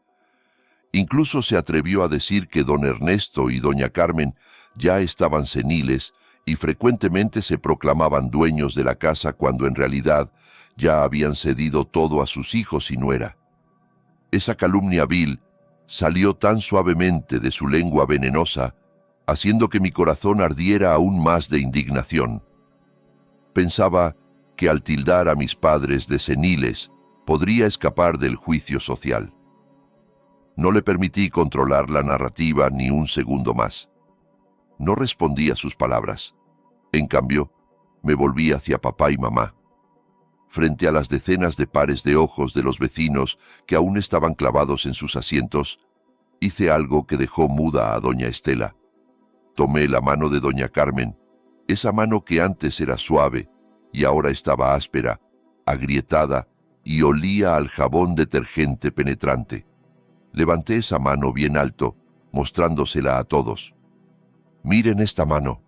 Incluso se atrevió a decir que don Ernesto y doña Carmen ya estaban seniles y frecuentemente se proclamaban dueños de la casa cuando en realidad ya habían cedido todo a sus hijos y nuera. Esa calumnia vil salió tan suavemente de su lengua venenosa, haciendo que mi corazón ardiera aún más de indignación. Pensaba que al tildar a mis padres de seniles podría escapar del juicio social. No le permití controlar la narrativa ni un segundo más. No respondí a sus palabras. En cambio, me volví hacia papá y mamá. Frente a las decenas de pares de ojos de los vecinos que aún estaban clavados en sus asientos, hice algo que dejó muda a doña Estela. Tomé la mano de doña Carmen, esa mano que antes era suave y ahora estaba áspera, agrietada y olía al jabón detergente penetrante. Levanté esa mano bien alto, mostrándosela a todos. «Miren esta mano»,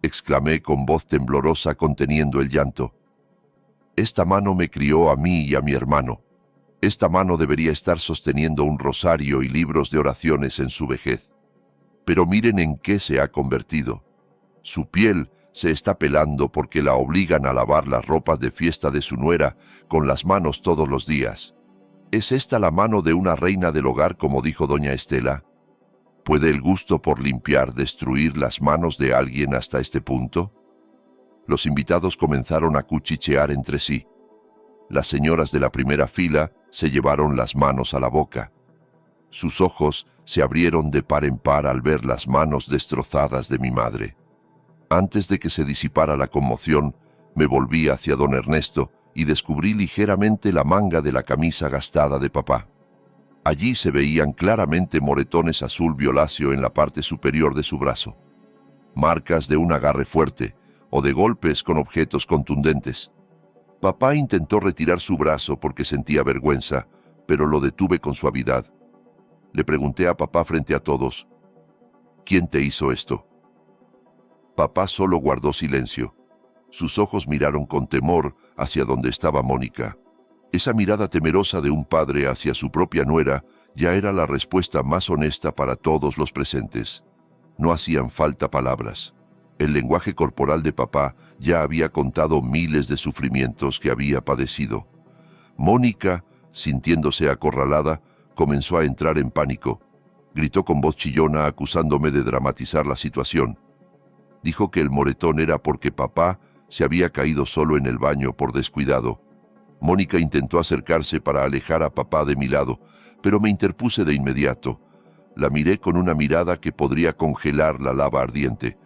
exclamé con voz temblorosa conteniendo el llanto. «Esta mano me crió a mí y a mi hermano. Esta mano debería estar sosteniendo un rosario y libros de oraciones en su vejez. Pero miren en qué se ha convertido. Su piel se está pelando porque la obligan a lavar las ropas de fiesta de su nuera con las manos todos los días. ¿Es esta la mano de una reina del hogar, como dijo doña Estela? ¿Puede el gusto por limpiar destruir las manos de alguien hasta este punto?» Los invitados comenzaron a cuchichear entre sí. Las señoras de la primera fila se llevaron las manos a la boca. Sus ojos se abrieron de par en par al ver las manos destrozadas de mi madre. Antes de que se disipara la conmoción, me volví hacia don Ernesto y descubrí ligeramente la manga de la camisa gastada de papá. Allí se veían claramente moretones azul violáceo en la parte superior de su brazo. Marcas de un agarre fuerte o de golpes con objetos contundentes. Papá intentó retirar su brazo porque sentía vergüenza, pero lo detuve con suavidad. Le pregunté a papá frente a todos, «¿Quién te hizo esto?» Papá solo guardó silencio. Sus ojos miraron con temor hacia donde estaba Mónica. Esa mirada temerosa de un padre hacia su propia nuera ya era la respuesta más honesta para todos los presentes. No hacían falta palabras. El lenguaje corporal de papá ya había contado miles de sufrimientos que había padecido. Mónica, sintiéndose acorralada, comenzó a entrar en pánico. Gritó con voz chillona acusándome de dramatizar la situación. Dijo que el moretón era porque papá se había caído solo en el baño por descuidado. Mónica intentó acercarse para alejar a papá de mi lado, pero me interpuse de inmediato. La miré con una mirada que podría congelar la lava ardiente.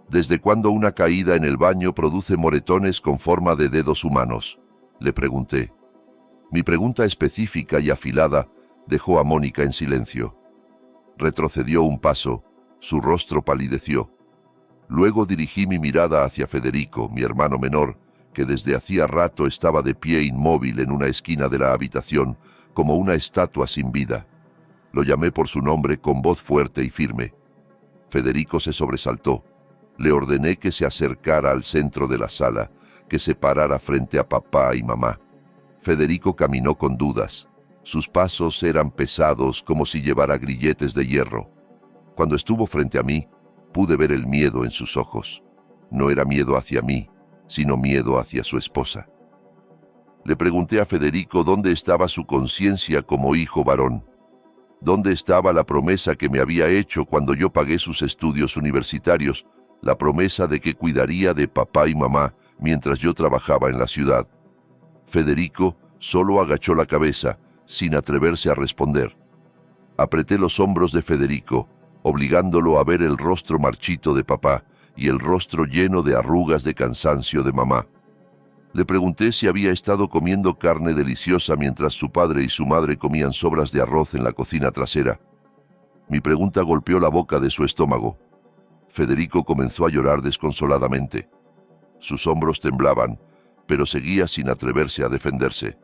«¿Desde cuándo una caída en el baño produce moretones con forma de dedos humanos?», le pregunté. Mi pregunta específica y afilada dejó a Mónica en silencio. Retrocedió un paso, su rostro palideció. Luego dirigí mi mirada hacia Federico, mi hermano menor, que desde hacía rato estaba de pie inmóvil en una esquina de la habitación, como una estatua sin vida. Lo llamé por su nombre con voz fuerte y firme. Federico se sobresaltó. Le ordené que se acercara al centro de la sala, que se parara frente a papá y mamá. Federico caminó con dudas. Sus pasos eran pesados como si llevara grilletes de hierro. Cuando estuvo frente a mí, pude ver el miedo en sus ojos. No era miedo hacia mí, sino miedo hacia su esposa. Le pregunté a Federico dónde estaba su conciencia como hijo varón. ¿Dónde estaba la promesa que me había hecho cuando yo pagué sus estudios universitarios? La promesa de que cuidaría de papá y mamá mientras yo trabajaba en la ciudad. Federico solo agachó la cabeza, sin atreverse a responder. Apreté los hombros de Federico, obligándolo a ver el rostro marchito de papá y el rostro lleno de arrugas de cansancio de mamá. Le pregunté si había estado comiendo carne deliciosa mientras su padre y su madre comían sobras de arroz en la cocina trasera. Mi pregunta golpeó la boca de su estómago. Federico comenzó a llorar desconsoladamente. Sus hombros temblaban, pero seguía sin atreverse a defenderse.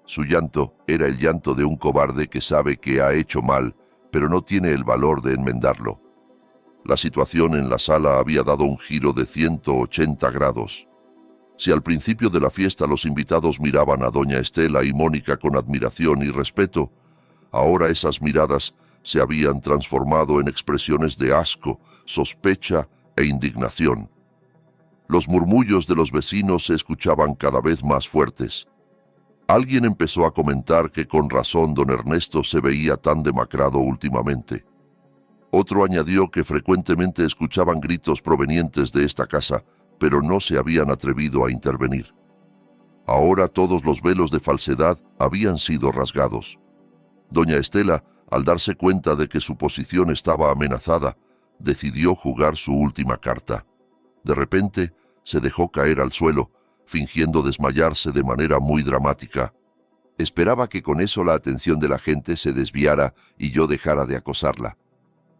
Su llanto era el llanto de un cobarde que sabe que ha hecho mal, pero no tiene el valor de enmendarlo. La situación en la sala había dado un giro de 180 grados. Si al principio de la fiesta los invitados miraban a doña Estela y Mónica con admiración y respeto, ahora esas miradas se habían transformado en expresiones de asco, sospecha e indignación. Los murmullos de los vecinos se escuchaban cada vez más fuertes. Alguien empezó a comentar que con razón don Ernesto se veía tan demacrado últimamente. Otro añadió que frecuentemente escuchaban gritos provenientes de esta casa, pero no se habían atrevido a intervenir. Ahora todos los velos de falsedad habían sido rasgados. Doña Estela, al darse cuenta de que su posición estaba amenazada, decidió jugar su última carta. De repente, se dejó caer al suelo, fingiendo desmayarse de manera muy dramática. Esperaba que con eso la atención de la gente se desviara y yo dejara de acosarla.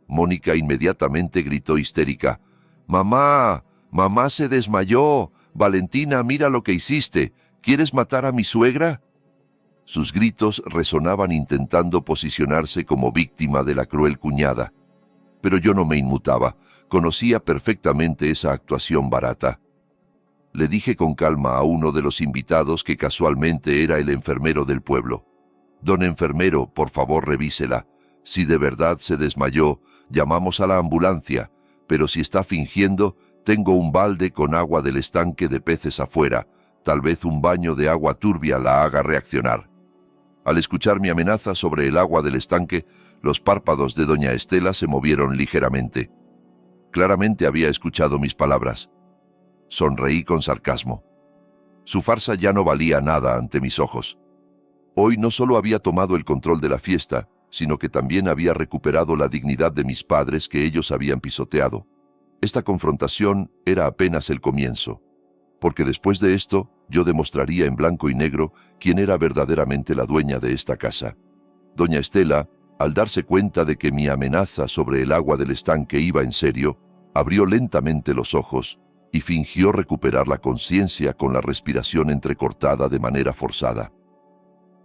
Mónica inmediatamente gritó histérica: «¡Mamá! ¡Mamá se desmayó! Valentina, mira lo que hiciste. ¿Quieres matar a mi suegra?». Sus gritos resonaban intentando posicionarse como víctima de la cruel cuñada. Pero yo no me inmutaba. Conocía perfectamente esa actuación barata. Le dije con calma a uno de los invitados que casualmente era el enfermero del pueblo: «Don enfermero, por favor revísela. Si de verdad se desmayó, llamamos a la ambulancia, pero si está fingiendo, tengo un balde con agua del estanque de peces afuera. Tal vez un baño de agua turbia la haga reaccionar». Al escuchar mi amenaza sobre el agua del estanque, los párpados de doña Estela se movieron ligeramente. Claramente había escuchado mis palabras. Sonreí con sarcasmo. Su farsa ya no valía nada ante mis ojos. Hoy no solo había tomado el control de la fiesta, sino que también había recuperado la dignidad de mis padres que ellos habían pisoteado. Esta confrontación era apenas el comienzo, porque después de esto yo demostraría en blanco y negro quién era verdaderamente la dueña de esta casa. Doña Estela, al darse cuenta de que mi amenaza sobre el agua del estanque iba en serio, abrió lentamente los ojos y fingió recuperar la conciencia con la respiración entrecortada de manera forzada.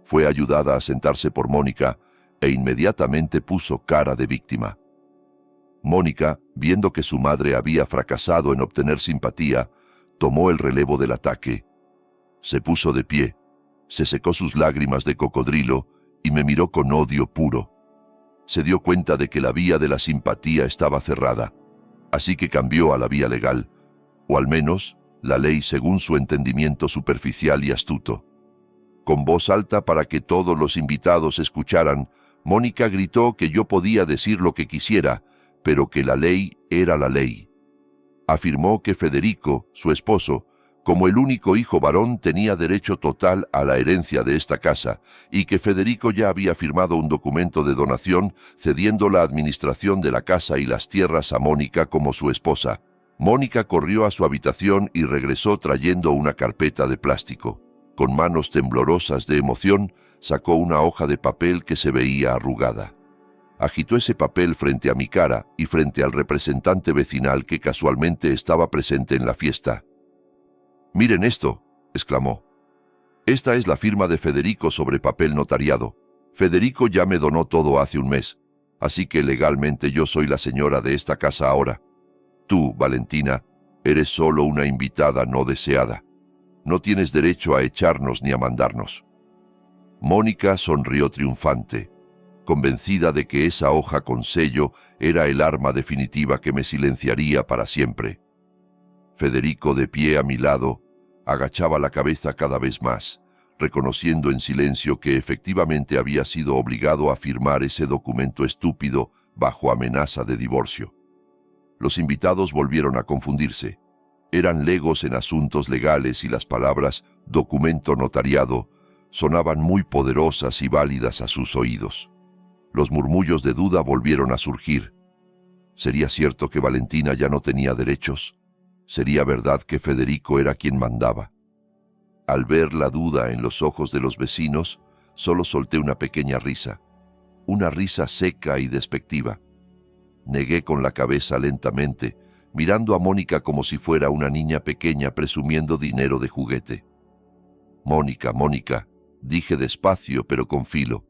Fue ayudada a sentarse por Mónica e inmediatamente puso cara de víctima. Mónica, viendo que su madre había fracasado en obtener simpatía, tomó el relevo del ataque. Se puso de pie, se secó sus lágrimas de cocodrilo y me miró con odio puro. Se dio cuenta de que la vía de la simpatía estaba cerrada, así que cambió a la vía legal, o al menos la ley según su entendimiento superficial y astuto. Con voz alta para que todos los invitados escucharan, Mónica gritó que yo podía decir lo que quisiera, pero que la ley era la ley. Afirmó que Federico, su esposo, como el único hijo varón, tenía derecho total a la herencia de esta casa y que Federico ya había firmado un documento de donación cediendo la administración de la casa y las tierras a Mónica como su esposa. Mónica corrió a su habitación y regresó trayendo una carpeta de plástico. Con manos temblorosas de emoción, sacó una hoja de papel que se veía arrugada. Agitó ese papel frente a mi cara y frente al representante vecinal que casualmente estaba presente en la fiesta. «Miren esto», exclamó. «Esta es la firma de Federico sobre papel notariado. Federico ya me donó todo hace un mes, así que legalmente yo soy la señora de esta casa ahora. Tú, Valentina, eres solo una invitada no deseada. No tienes derecho a echarnos ni a mandarnos». Mónica sonrió triunfante, convencida de que esa hoja con sello era el arma definitiva que me silenciaría para siempre. Federico, de pie a mi lado, agachaba la cabeza cada vez más, reconociendo en silencio que efectivamente había sido obligado a firmar ese documento estúpido bajo amenaza de divorcio. Los invitados volvieron a confundirse. Eran legos en asuntos legales y las palabras «documento notariado» sonaban muy poderosas y válidas a sus oídos. Los murmullos de duda volvieron a surgir. ¿Sería cierto que Valentina ya no tenía derechos? ¿Sería verdad que Federico era quien mandaba? al ver la duda en los ojos de los vecinos, solo solté una pequeña risa seca y despectiva. Negué con la cabeza lentamente, mirando a Mónica como si fuera una niña pequeña presumiendo dinero de juguete. «Mónica, Mónica», dije despacio pero con filo.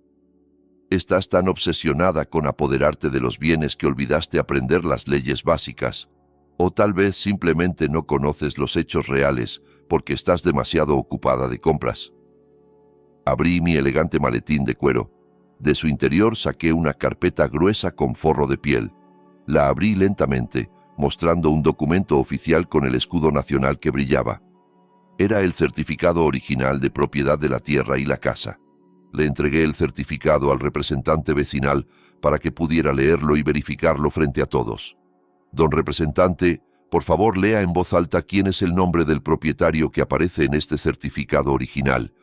«Estás tan obsesionada con apoderarte de los bienes que olvidaste aprender las leyes básicas, o tal vez simplemente no conoces los hechos reales porque estás demasiado ocupada de compras». Abrí mi elegante maletín de cuero. De su interior saqué una carpeta gruesa con forro de piel. La abrí lentamente, mostrando un documento oficial con el escudo nacional que brillaba. Era el certificado original de propiedad de la tierra y la casa. Le entregué el certificado al representante vecinal para que pudiera leerlo y verificarlo frente a todos. «Don representante, por favor lea en voz alta quién es el nombre del propietario que aparece en este certificado original.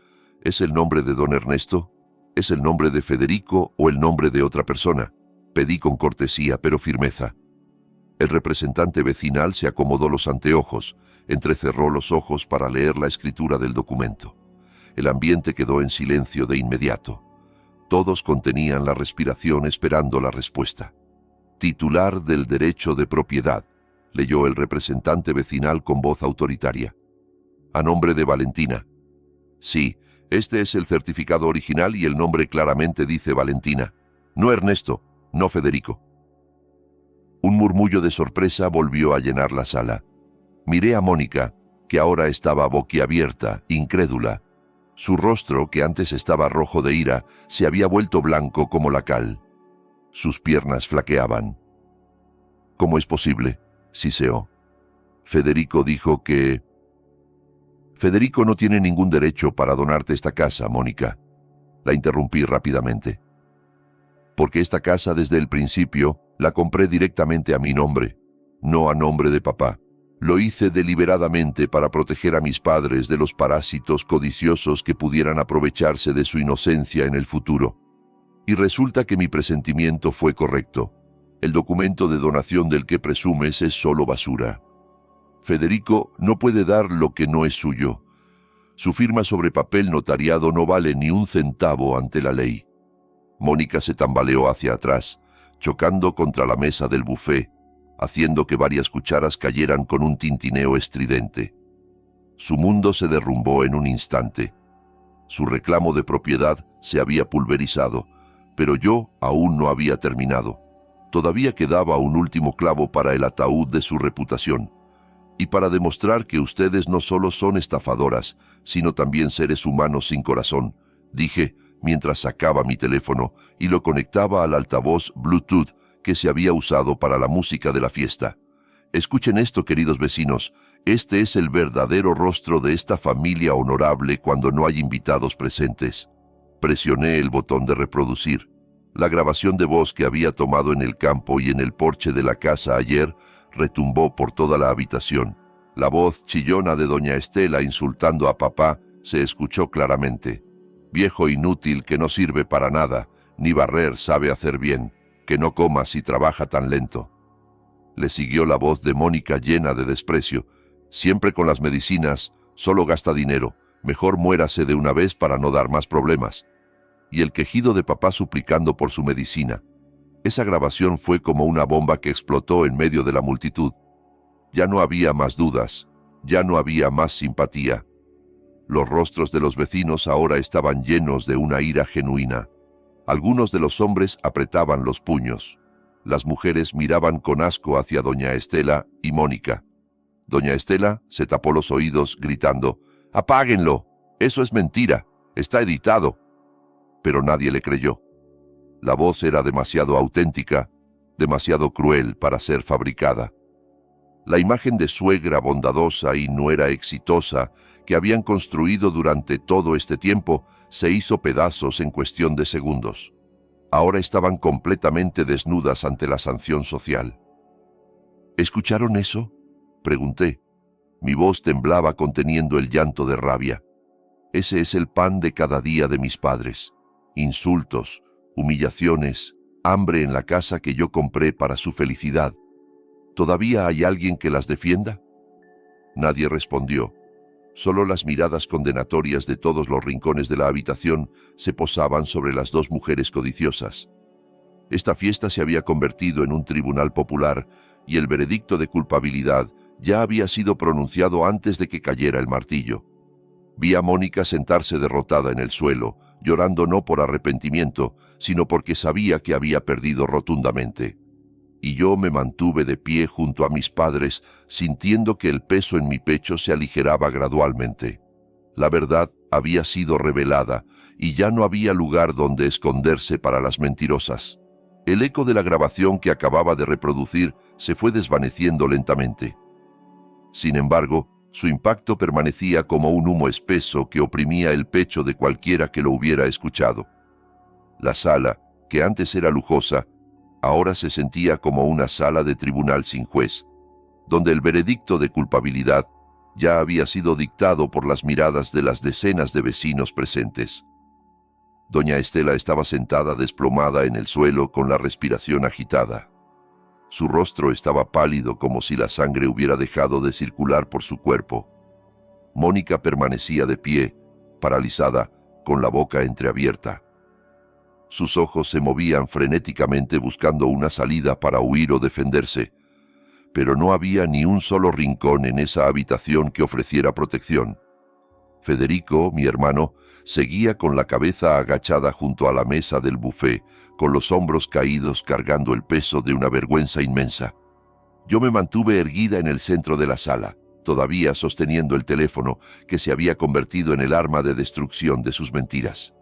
¿Es el nombre de don Ernesto? ¿Es el nombre de Federico o el nombre de otra persona?», pedí con cortesía pero firmeza. El representante vecinal se acomodó los anteojos, entrecerró los ojos para leer la escritura del documento. El ambiente quedó en silencio de inmediato. Todos contenían la respiración esperando la respuesta. «Titular del derecho de propiedad», leyó el representante vecinal con voz autoritaria. «A nombre de Valentina». «Sí, este es el certificado original y el nombre claramente dice Valentina. No Ernesto, no Federico». Un murmullo de sorpresa volvió a llenar la sala. Miré a Mónica, que ahora estaba boquiabierta, incrédula. Su rostro, que antes estaba rojo de ira, se había vuelto blanco como la cal. Sus piernas flaqueaban. «¿Cómo es posible?», siseó. «Federico dijo que...». «Federico no tiene ningún derecho para donarte esta casa, Mónica», la interrumpí rápidamente. «Porque esta casa desde el principio la compré directamente a mi nombre, no a nombre de papá. Lo hice deliberadamente para proteger a mis padres de los parásitos codiciosos que pudieran aprovecharse de su inocencia en el futuro. Y resulta que mi presentimiento fue correcto. El documento de donación del que presumes es solo basura. Federico no puede dar lo que no es suyo. Su firma sobre papel notariado no vale ni un centavo ante la ley». Mónica se tambaleó hacia atrás, chocando contra la mesa del buffet, haciendo que varias cucharas cayeran con un tintineo estridente. Su mundo se derrumbó en un instante. Su reclamo de propiedad se había pulverizado, pero yo aún no había terminado. Todavía quedaba un último clavo para el ataúd de su reputación. Y para demostrar que ustedes no solo son estafadoras, sino también seres humanos sin corazón, dije, mientras sacaba mi teléfono y lo conectaba al altavoz Bluetooth que se había usado para la música de la fiesta. «Escuchen esto, queridos vecinos. Este es el verdadero rostro de esta familia honorable cuando no hay invitados presentes». Presioné el botón de reproducir. La grabación de voz que había tomado en el campo y en el porche de la casa ayer retumbó por toda la habitación. La voz chillona de doña Estela insultando a papá se escuchó claramente. «Viejo inútil que no sirve para nada, ni barrer sabe hacer bien, que no coma si trabaja tan lento». Le siguió la voz de Mónica llena de desprecio. «Siempre con las medicinas, solo gasta dinero, mejor muérase de una vez para no dar más problemas». Y el quejido de papá suplicando por su medicina. Esa grabación fue como una bomba que explotó en medio de la multitud. Ya no había más dudas, ya no había más simpatía. Los rostros de los vecinos ahora estaban llenos de una ira genuina. Algunos de los hombres apretaban los puños. Las mujeres miraban con asco hacia doña Estela y Mónica. Doña Estela se tapó los oídos gritando: «¡Apáguenlo! Eso es mentira, está editado». Pero nadie le creyó. La voz era demasiado auténtica, demasiado cruel para ser fabricada. La imagen de suegra bondadosa y nuera exitosa que habían construido durante todo este tiempo se hizo pedazos en cuestión de segundos. Ahora estaban completamente desnudas ante la sanción social. «¿Escucharon eso?», pregunté. Mi voz temblaba conteniendo el llanto de rabia. Ese es el pan de cada día de mis padres. Insultos, humillaciones, hambre en la casa que yo compré para su felicidad. ¿Todavía hay alguien que las defienda? Nadie respondió. Solo las miradas condenatorias de todos los rincones de la habitación se posaban sobre las dos mujeres codiciosas. Esta fiesta se había convertido en un tribunal popular y el veredicto de culpabilidad ya había sido pronunciado antes de que cayera el martillo. Vi a Mónica sentarse derrotada en el suelo, llorando no por arrepentimiento, sino porque sabía que había perdido rotundamente. Y yo me mantuve de pie junto a mis padres, sintiendo que el peso en mi pecho se aligeraba gradualmente. La verdad había sido revelada, y ya no había lugar donde esconderse para las mentirosas. El eco de la grabación que acababa de reproducir se fue desvaneciendo lentamente. Sin embargo, su impacto permanecía como un humo espeso que oprimía el pecho de cualquiera que lo hubiera escuchado. La sala, que antes era lujosa, ahora se sentía como una sala de tribunal sin juez, donde el veredicto de culpabilidad ya había sido dictado por las miradas de las decenas de vecinos presentes. Doña Estela estaba sentada desplomada en el suelo con la respiración agitada. Su rostro estaba pálido como si la sangre hubiera dejado de circular por su cuerpo. Mónica permanecía de pie, paralizada, con la boca entreabierta. Sus ojos se movían frenéticamente buscando una salida para huir o defenderse, pero no había ni un solo rincón en esa habitación que ofreciera protección. Federico, mi hermano, seguía con la cabeza agachada junto a la mesa del buffet, con los hombros caídos cargando el peso de una vergüenza inmensa. Yo me mantuve erguida en el centro de la sala, todavía sosteniendo el teléfono que se había convertido en el arma de destrucción de sus mentiras.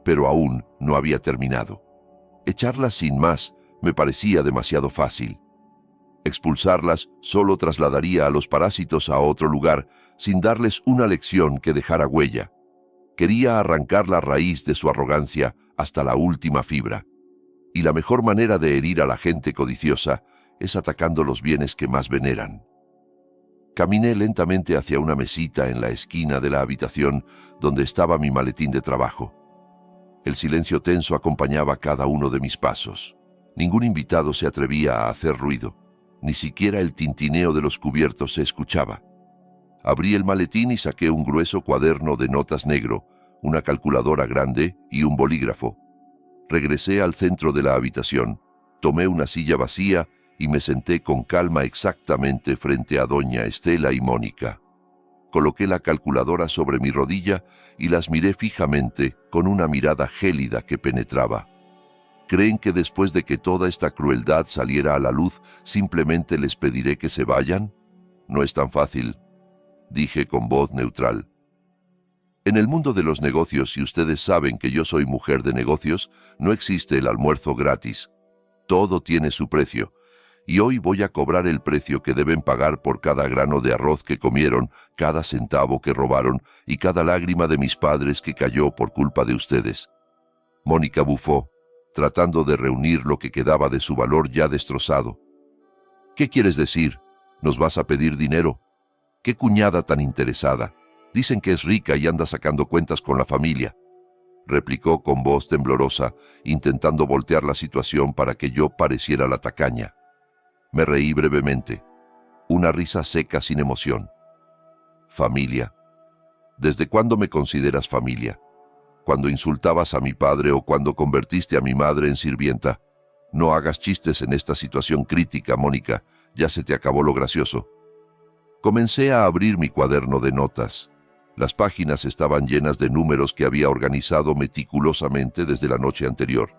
Pero aún no había terminado. Echarlas sin más me parecía demasiado fácil. Expulsarlas solo trasladaría a los parásitos a otro lugar sin darles una lección que dejara huella. Quería arrancar la raíz de su arrogancia hasta la última fibra. Y la mejor manera de herir a la gente codiciosa es atacando los bienes que más veneran. Caminé lentamente hacia una mesita en la esquina de la habitación donde estaba mi maletín de trabajo. El silencio tenso acompañaba cada uno de mis pasos. Ningún invitado se atrevía a hacer ruido. Ni siquiera el tintineo de los cubiertos se escuchaba. Abrí el maletín y saqué un grueso cuaderno de notas negro, una calculadora grande y un bolígrafo. Regresé al centro de la habitación, tomé una silla vacía y me senté con calma exactamente frente a doña Estela y Mónica. Coloqué la calculadora sobre mi rodilla y las miré fijamente con una mirada gélida que penetraba. ¿Creen que después de que toda esta crueldad saliera a la luz, simplemente les pediré que se vayan? No es tan fácil, dije con voz neutral. En el mundo de los negocios, y ustedes saben que yo soy mujer de negocios, no existe el almuerzo gratis. Todo tiene su precio, y hoy voy a cobrar el precio que deben pagar por cada grano de arroz que comieron, cada centavo que robaron y cada lágrima de mis padres que cayó por culpa de ustedes. Mónica bufó, tratando de reunir lo que quedaba de su valor ya destrozado. ¿Qué quieres decir? ¿Nos vas a pedir dinero? ¡Qué cuñada tan interesada! Dicen que es rica y anda sacando cuentas con la familia, replicó con voz temblorosa, intentando voltear la situación para que yo pareciera la tacaña. Me reí brevemente, una risa seca sin emoción. ¿Familia? ¿Desde cuándo me consideras familia? ¿Cuando insultabas a mi padre o cuando convertiste a mi madre en sirvienta? No hagas chistes en esta situación crítica, Mónica, ya se te acabó lo gracioso. Comencé a abrir mi cuaderno de notas. Las páginas estaban llenas de números que había organizado meticulosamente desde la noche anterior.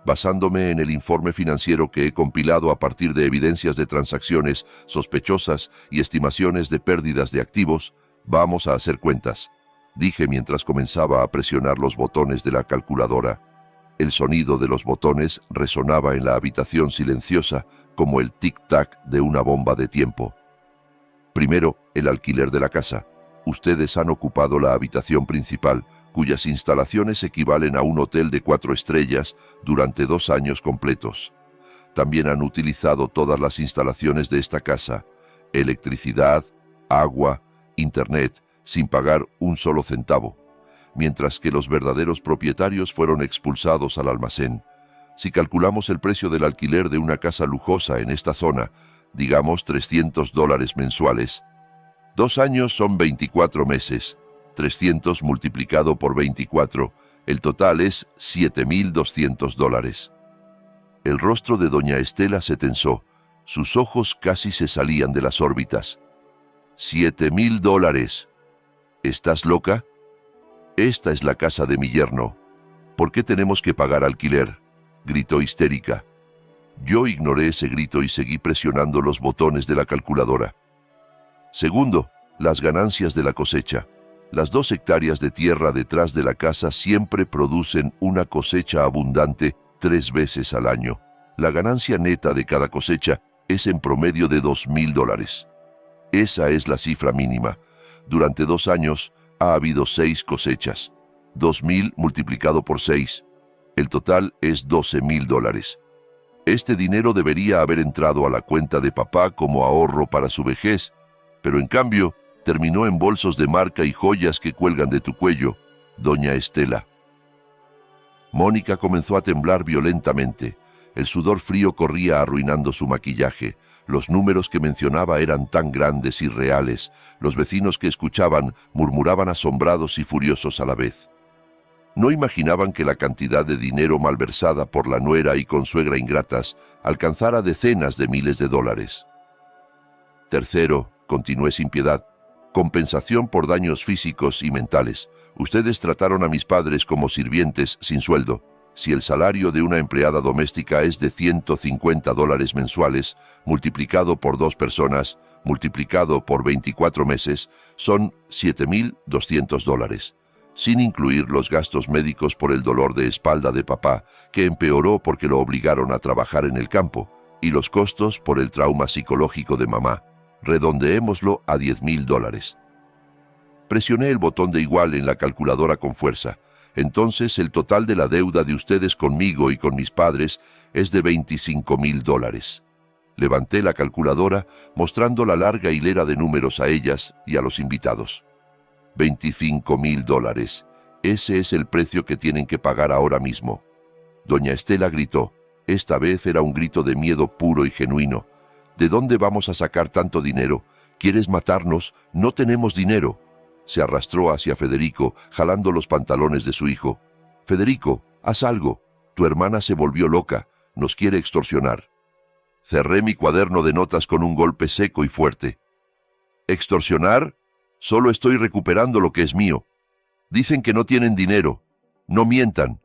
Basándome en el informe financiero que he compilado a partir de evidencias de transacciones sospechosas y estimaciones de pérdidas de activos, vamos a hacer cuentas, dije mientras comenzaba a presionar los botones de la calculadora. El sonido de los botones resonaba en la habitación silenciosa como el tic-tac de una bomba de tiempo. Primero, el alquiler de la casa. Ustedes han ocupado la habitación principal, cuyas instalaciones equivalen a un hotel de 4 estrellas durante 2 años completos. También han utilizado todas las instalaciones de esta casa, electricidad, agua, internet, sin pagar un solo centavo, mientras que los verdaderos propietarios fueron expulsados al almacén. Si calculamos el precio del alquiler de una casa lujosa en esta zona, digamos $300 mensuales, 2 años son 24 meses. 300 multiplicado por 24. El total es $7,200. El rostro de doña Estela se tensó. Sus ojos casi se salían de las órbitas. $7,000. ¿Estás loca? Esta es la casa de mi yerno. ¿Por qué tenemos que pagar alquiler?, gritó histérica. Yo ignoré ese grito y seguí presionando los botones de la calculadora. Segundo, las ganancias de la cosecha. Las 2 hectáreas de tierra detrás de la casa siempre producen una cosecha abundante 3 veces al año. La ganancia neta de cada cosecha es en promedio de $2,000. Esa es la cifra mínima. Durante 2 años ha habido 6 cosechas. 2,000 multiplicado por 6. El total es $12,000. Este dinero debería haber entrado a la cuenta de papá como ahorro para su vejez, pero en cambio terminó en bolsos de marca y joyas que cuelgan de tu cuello, doña Estela. Mónica comenzó a temblar violentamente. El sudor frío corría arruinando su maquillaje. Los números que mencionaba eran tan grandes y reales. Los vecinos que escuchaban murmuraban asombrados y furiosos a la vez. No imaginaban que la cantidad de dinero malversada por la nuera y consuegra ingratas alcanzara decenas de miles de dólares. Tercero, continué sin piedad, compensación por daños físicos y mentales. Ustedes trataron a mis padres como sirvientes sin sueldo. Si el salario de una empleada doméstica es de $150 mensuales, multiplicado por 2 personas, multiplicado por 24 meses, son $7,200, sin incluir los gastos médicos por el dolor de espalda de papá, que empeoró porque lo obligaron a trabajar en el campo, y los costos por el trauma psicológico de mamá. Redondeémoslo a $10,000. Presioné el botón de igual en la calculadora con fuerza. Entonces el total de la deuda de ustedes conmigo y con mis padres es de $25,000. Levanté la calculadora mostrando la larga hilera de números a ellas y a los invitados. $25,000. Ese es el precio que tienen que pagar ahora mismo. Doña Estela gritó. Esta vez era un grito de miedo puro y genuino. ¿De dónde vamos a sacar tanto dinero? ¿Quieres matarnos? No tenemos dinero. Se arrastró hacia Federico, jalando los pantalones de su hijo. Federico, haz algo. Tu hermana se volvió loca. Nos quiere extorsionar. Cerré mi cuaderno de notas con un golpe seco y fuerte. ¿Extorsionar? Solo estoy recuperando lo que es mío. Dicen que no tienen dinero. No mientan.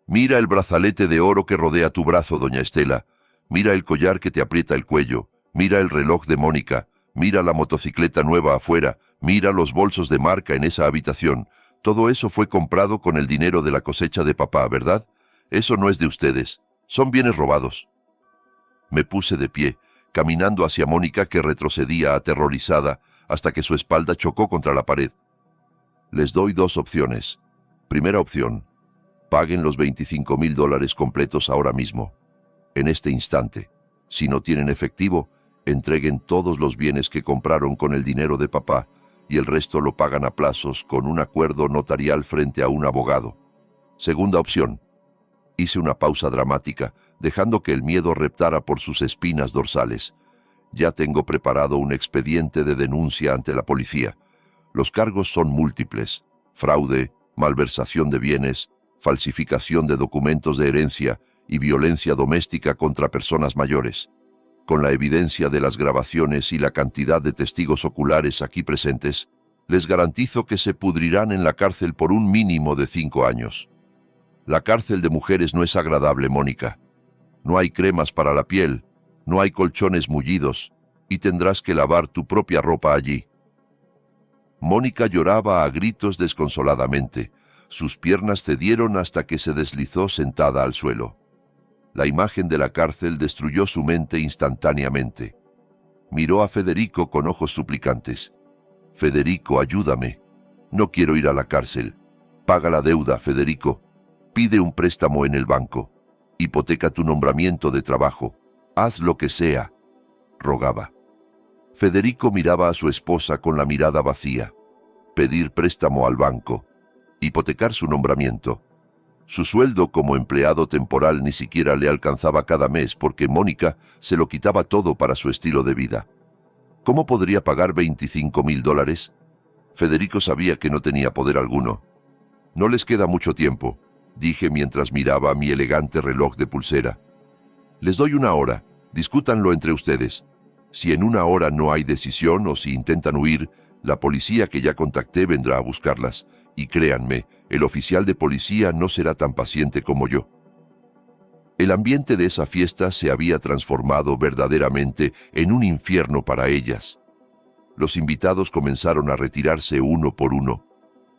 Mira el brazalete de oro que rodea tu brazo, doña Estela. Mira el collar que te aprieta el cuello. Mira el reloj de Mónica. Mira la motocicleta nueva afuera. Mira los bolsos de marca en esa habitación. Todo eso fue comprado con el dinero de la cosecha de papá, ¿verdad? Eso no es de ustedes. Son bienes robados. Me puse de pie, caminando hacia Mónica, que retrocedía aterrorizada hasta que su espalda chocó contra la pared. Les doy 2 opciones. Primera opción. Paguen los $25,000 completos ahora mismo, en este instante. Si no tienen efectivo, entreguen todos los bienes que compraron con el dinero de papá y el resto lo pagan a plazos con un acuerdo notarial frente a un abogado. Segunda opción. Hice una pausa dramática, dejando que el miedo reptara por sus espinas dorsales. Ya tengo preparado un expediente de denuncia ante la policía. Los cargos son múltiples: fraude, malversación de bienes, falsificación de documentos de herencia y violencia doméstica contra personas mayores. Con la evidencia de las grabaciones y la cantidad de testigos oculares aquí presentes, les garantizo que se pudrirán en la cárcel por un mínimo de 5 años. La cárcel de mujeres no es agradable, Mónica. No hay cremas para la piel, no hay colchones mullidos, y tendrás que lavar tu propia ropa allí. Mónica lloraba a gritos desconsoladamente. Sus piernas cedieron hasta que se deslizó sentada al suelo. La imagen de la cárcel destruyó su mente instantáneamente. Miró a Federico con ojos suplicantes. Federico, ayúdame. No quiero ir a la cárcel. Paga la deuda, Federico. Pide un préstamo en el banco. Hipoteca tu nombramiento de trabajo. Haz lo que sea, rogaba. Federico miraba a su esposa con la mirada vacía. Pedir préstamo al banco. Hipotecar su nombramiento. Su sueldo como empleado temporal ni siquiera le alcanzaba cada mes porque Mónica se lo quitaba todo para su estilo de vida. ¿Cómo podría pagar $25,000? Federico sabía que no tenía poder alguno. No les queda mucho tiempo, dije mientras miraba mi elegante reloj de pulsera. Les doy 1 hora, discútanlo entre ustedes. Si en 1 hora no hay decisión o si intentan huir, la policía que ya contacté vendrá a buscarlas. Y créanme, el oficial de policía no será tan paciente como yo. El ambiente de esa fiesta se había transformado verdaderamente en un infierno para ellas. Los invitados comenzaron a retirarse uno por uno,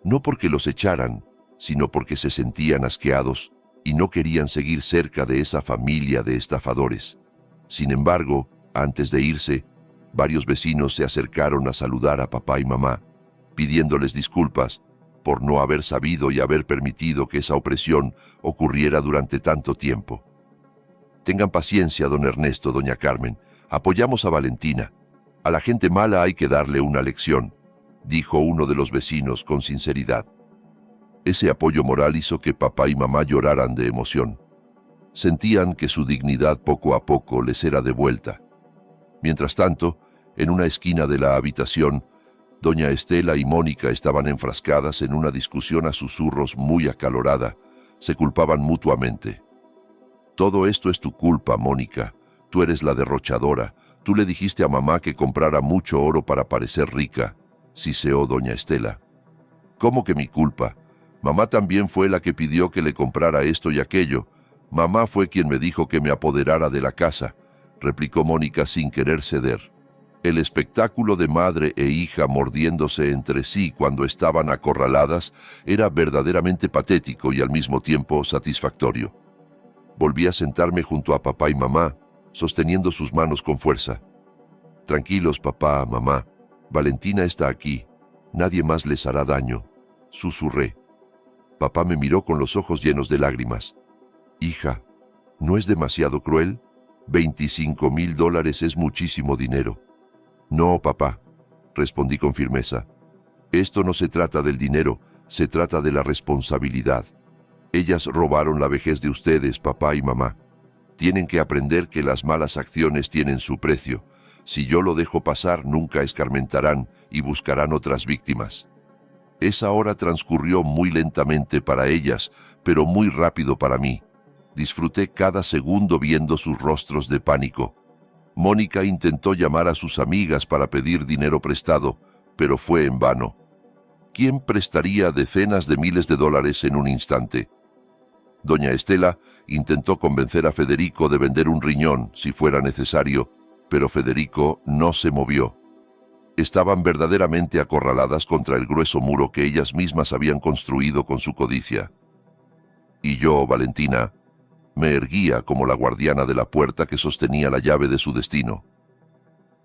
no porque los echaran, sino porque se sentían asqueados y no querían seguir cerca de esa familia de estafadores. Sin embargo, antes de irse, varios vecinos se acercaron a saludar a papá y mamá, pidiéndoles disculpas por no haber sabido y haber permitido que esa opresión ocurriera durante tanto tiempo. Tengan paciencia, don Ernesto, doña Carmen. Apoyamos a Valentina. A la gente mala hay que darle una lección, dijo uno de los vecinos con sinceridad. Ese apoyo moral hizo que papá y mamá lloraran de emoción. Sentían que su dignidad poco a poco les era devuelta. Mientras tanto, en una esquina de la habitación, doña Estela y Mónica estaban enfrascadas en una discusión a susurros muy acalorada. Se culpaban mutuamente. Todo esto es tu culpa, Mónica. Tú eres la derrochadora. Tú le dijiste a mamá que comprara mucho oro para parecer rica, siseó doña Estela. ¿Cómo que mi culpa? Mamá también fue la que pidió que le comprara esto y aquello. Mamá fue quien me dijo que me apoderara de la casa, replicó Mónica sin querer ceder. El espectáculo de madre e hija mordiéndose entre sí cuando estaban acorraladas era verdaderamente patético y al mismo tiempo satisfactorio. Volví a sentarme junto a papá y mamá, sosteniendo sus manos con fuerza. Tranquilos, papá, mamá. Valentina está aquí. Nadie más les hará daño, susurré. Papá me miró con los ojos llenos de lágrimas. Hija, ¿no es demasiado cruel? $25,000 es muchísimo dinero. No, papá, respondí con firmeza. Esto no se trata del dinero, se trata de la responsabilidad. Ellas robaron la vejez de ustedes, papá y mamá. Tienen que aprender que las malas acciones tienen su precio. Si yo lo dejo pasar, nunca escarmentarán y buscarán otras víctimas. Esa hora transcurrió muy lentamente para ellas, pero muy rápido para mí. Disfruté cada segundo viendo sus rostros de pánico. Mónica intentó llamar a sus amigas para pedir dinero prestado, pero fue en vano. ¿Quién prestaría decenas de miles de dólares en un instante? Doña Estela intentó convencer a Federico de vender un riñón si fuera necesario, pero Federico no se movió. Estaban verdaderamente acorraladas contra el grueso muro que ellas mismas habían construido con su codicia. Y yo, Valentina, me erguía como la guardiana de la puerta que sostenía la llave de su destino.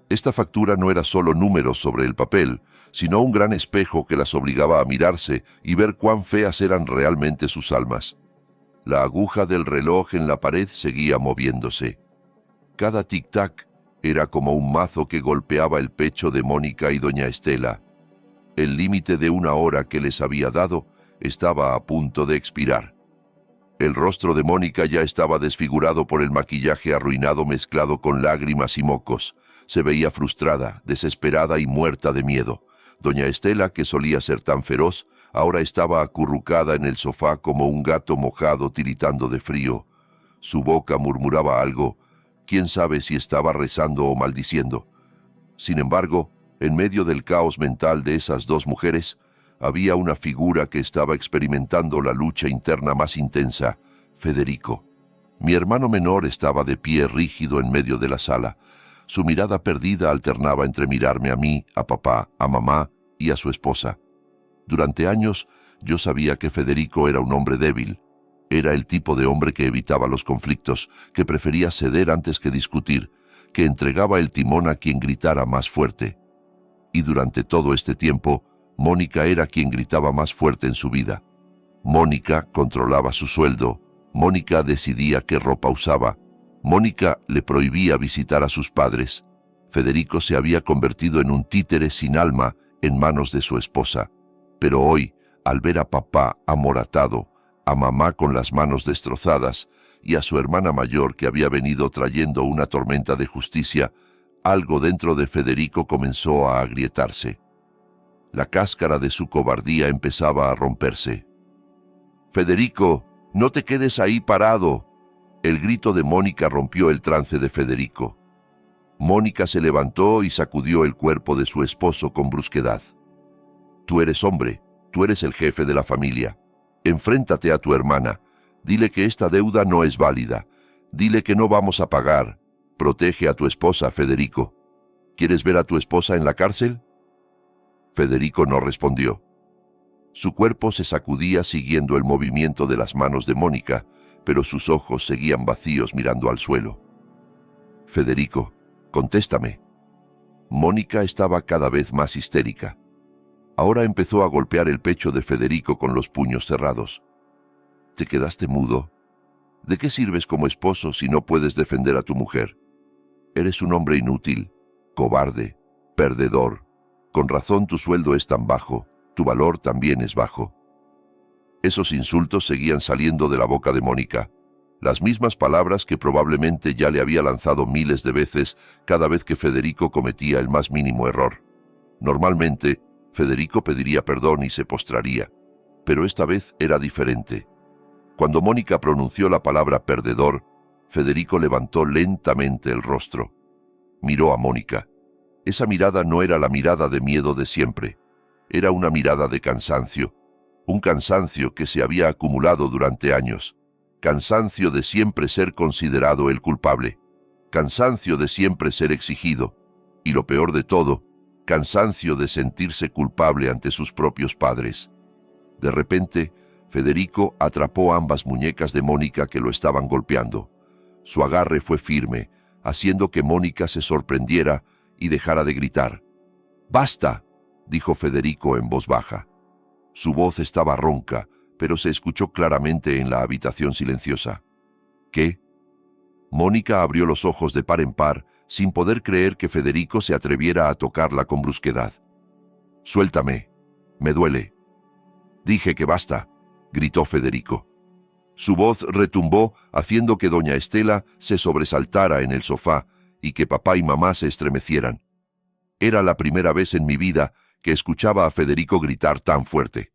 Esta factura no era solo números sobre el papel, sino un gran espejo que las obligaba a mirarse y ver cuán feas eran realmente sus almas. La aguja del reloj en la pared seguía moviéndose. Cada tic-tac era como un mazo que golpeaba el pecho de Mónica y doña Estela. El límite de 1 hora que les había dado estaba a punto de expirar. El rostro de Mónica ya estaba desfigurado por el maquillaje arruinado mezclado con lágrimas y mocos. Se veía frustrada, desesperada y muerta de miedo. Doña Estela, que solía ser tan feroz, ahora estaba acurrucada en el sofá como un gato mojado tiritando de frío. Su boca murmuraba algo. Quién sabe si estaba rezando o maldiciendo. Sin embargo, en medio del caos mental de esas dos mujeres, había una figura que estaba experimentando la lucha interna más intensa: Federico. Mi hermano menor estaba de pie rígido en medio de la sala. Su mirada perdida alternaba entre mirarme a mí, a papá, a mamá y a su esposa. Durante años, yo sabía que Federico era un hombre débil. Era el tipo de hombre que evitaba los conflictos, que prefería ceder antes que discutir, que entregaba el timón a quien gritara más fuerte. Y durante todo este tiempo, Mónica era quien gritaba más fuerte en su vida. Mónica controlaba su sueldo. Mónica decidía qué ropa usaba. Mónica le prohibía visitar a sus padres. Federico se había convertido en un títere sin alma en manos de su esposa. Pero hoy, al ver a papá amoratado, a mamá con las manos destrozadas y a su hermana mayor que había venido trayendo una tormenta de justicia, Algo dentro de Federico comenzó a agrietarse. La cáscara de su cobardía empezaba a romperse. «Federico, no te quedes ahí parado». El grito de Mónica rompió el trance de Federico. Mónica se levantó y sacudió el cuerpo de su esposo con brusquedad. «Tú eres hombre, tú eres el jefe de la familia. Enfréntate a tu hermana. Dile que esta deuda no es válida. Dile que no vamos a pagar. Protege a tu esposa, Federico. ¿Quieres ver a tu esposa en la cárcel?» Federico no respondió. Su cuerpo se sacudía siguiendo el movimiento de las manos de Mónica, pero sus ojos seguían vacíos mirando al suelo. «Federico, contéstame». Mónica estaba cada vez más histérica. Ahora empezó a golpear el pecho de Federico con los puños cerrados. «¿Te quedaste mudo? ¿De qué sirves como esposo si no puedes defender a tu mujer? Eres un hombre inútil, cobarde, perdedor. Con razón tu sueldo es tan bajo, tu valor también es bajo». Esos insultos seguían saliendo de la boca de Mónica, las mismas palabras que probablemente ya le había lanzado miles de veces cada vez que Federico cometía el más mínimo error. Normalmente, Federico pediría perdón y se postraría, pero esta vez era diferente. Cuando Mónica pronunció la palabra perdedor, Federico levantó lentamente el rostro. Miró a Mónica. Esa mirada no era la mirada de miedo de siempre. Era una mirada de cansancio. Un cansancio que se había acumulado durante años. Cansancio de siempre ser considerado el culpable. Cansancio de siempre ser exigido. Y lo peor de todo, cansancio de sentirse culpable ante sus propios padres. De repente, Federico atrapó ambas muñecas de Mónica que lo estaban golpeando. Su agarre fue firme, haciendo que Mónica se sorprendiera y dejara de gritar. «¡Basta!», dijo Federico en voz baja. Su voz estaba ronca, pero se escuchó claramente en la habitación silenciosa. «¿Qué?». Mónica abrió los ojos de par en par, sin poder creer que Federico se atreviera a tocarla con brusquedad. «Suéltame. Me duele». «Dije que basta», gritó Federico. Su voz retumbó, haciendo que doña Estela se sobresaltara en el sofá y que papá y mamá se estremecieran. Era la primera vez en mi vida que escuchaba a Federico gritar tan fuerte.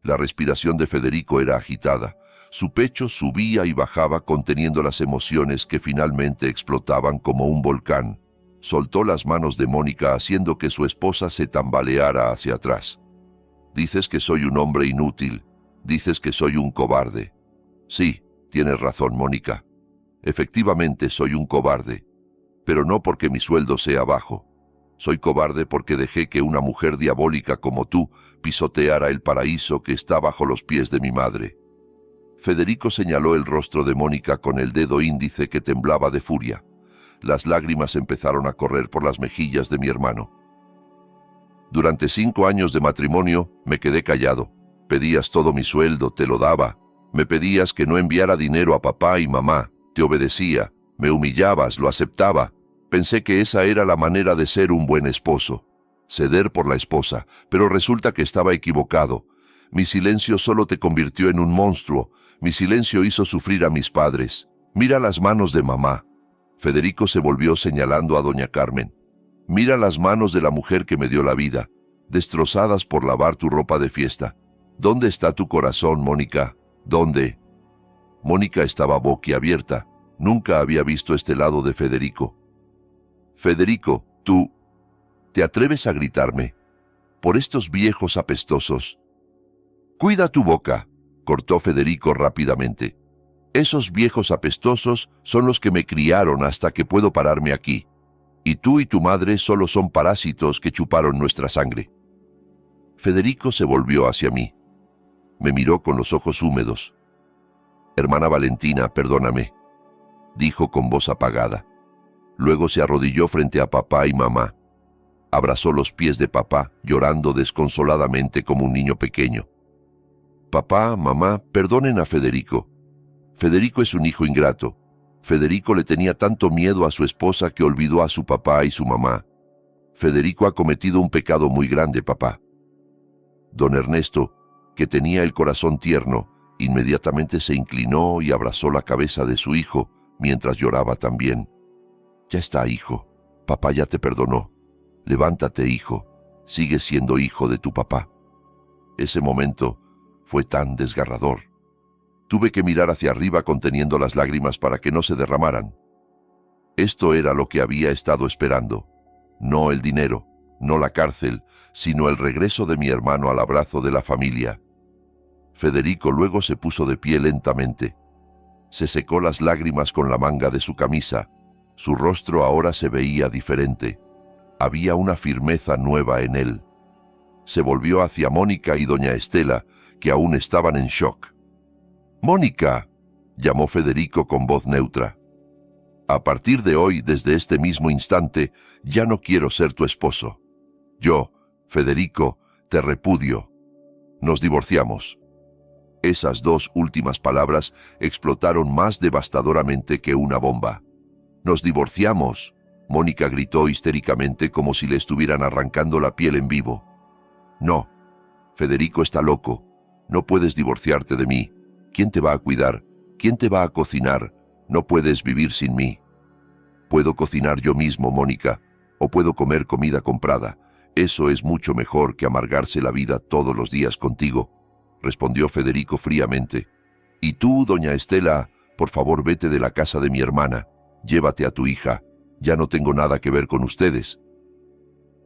La respiración de Federico era agitada. Su pecho subía y bajaba conteniendo las emociones que finalmente explotaban como un volcán. Soltó las manos de Mónica haciendo que su esposa se tambaleara hacia atrás. «Dices que soy un hombre inútil. Dices que soy un cobarde». «Sí, tienes razón, Mónica. Efectivamente soy un cobarde, pero no porque mi sueldo sea bajo. Soy cobarde porque dejé que una mujer diabólica como tú pisoteara el paraíso que está bajo los pies de mi madre». Federico señaló el rostro de Mónica con el dedo índice que temblaba de furia. Las lágrimas empezaron a correr por las mejillas de mi hermano. «Durante 5 años de matrimonio me quedé callado. Pedías todo mi sueldo, te lo daba. Me pedías que no enviara dinero a papá y mamá. Te obedecía. Me humillabas, lo aceptaba. Pensé que esa era la manera de ser un buen esposo. Ceder por la esposa, pero resulta que estaba equivocado. Mi silencio solo te convirtió en un monstruo. Mi silencio hizo sufrir a mis padres. Mira las manos de mamá». Federico se volvió señalando a doña Carmen. «Mira las manos de la mujer que me dio la vida, destrozadas por lavar tu ropa de fiesta. ¿Dónde está tu corazón, Mónica? ¿Dónde?». Mónica estaba boquiabierta. Nunca había visto este lado de Federico. «Federico, tú, ¿te atreves a gritarme? ¿Por estos viejos apestosos?». «Cuida tu boca», cortó Federico rápidamente. «Esos viejos apestosos son los que me criaron hasta que puedo pararme aquí. Y tú y tu madre solo son parásitos que chuparon nuestra sangre». Federico se volvió hacia mí. Me miró con los ojos húmedos. «Hermana Valentina, perdóname», dijo con voz apagada. Luego se arrodilló frente a papá y mamá. Abrazó los pies de papá, llorando desconsoladamente como un niño pequeño. «Papá, mamá, perdonen a Federico. Federico es un hijo ingrato. Federico le tenía tanto miedo a su esposa que olvidó a su papá y su mamá. Federico ha cometido un pecado muy grande, papá». Don Ernesto, que tenía el corazón tierno, inmediatamente se inclinó y abrazó la cabeza de su hijo, mientras lloraba también. «Ya está, hijo. Papá ya te perdonó. Levántate, hijo. Sigues siendo hijo de tu papá. Ese momento fue tan desgarrador. Tuve que mirar hacia arriba conteniendo las lágrimas para que no se derramaran. Esto era lo que había estado esperando. No el dinero, no la cárcel, sino el regreso de mi hermano al abrazo de la familia. Federico luego se puso de pie lentamente. Se secó las lágrimas con la manga de su camisa. Su rostro ahora se veía diferente. Había una firmeza nueva en él. Se volvió hacia Mónica y doña Estela, que aún estaban en shock. «¡Mónica!», llamó Federico con voz neutra. «A partir de hoy, desde este mismo instante, ya no quiero ser tu esposo. Yo, Federico, te repudio. Nos divorciamos». Esas dos últimas palabras explotaron más devastadoramente que una bomba. «¡Nos divorciamos!», Mónica gritó histéricamente como si le estuvieran arrancando la piel en vivo. «No, Federico está loco. No puedes divorciarte de mí. ¿Quién te va a cuidar? ¿Quién te va a cocinar? No puedes vivir sin mí». «Puedo cocinar yo mismo, Mónica, o puedo comer comida comprada. Eso es mucho mejor que amargarse la vida todos los días contigo», respondió Federico fríamente. «Y tú, doña Estela, por favor vete de la casa de mi hermana. Llévate a tu hija. Ya no tengo nada que ver con ustedes».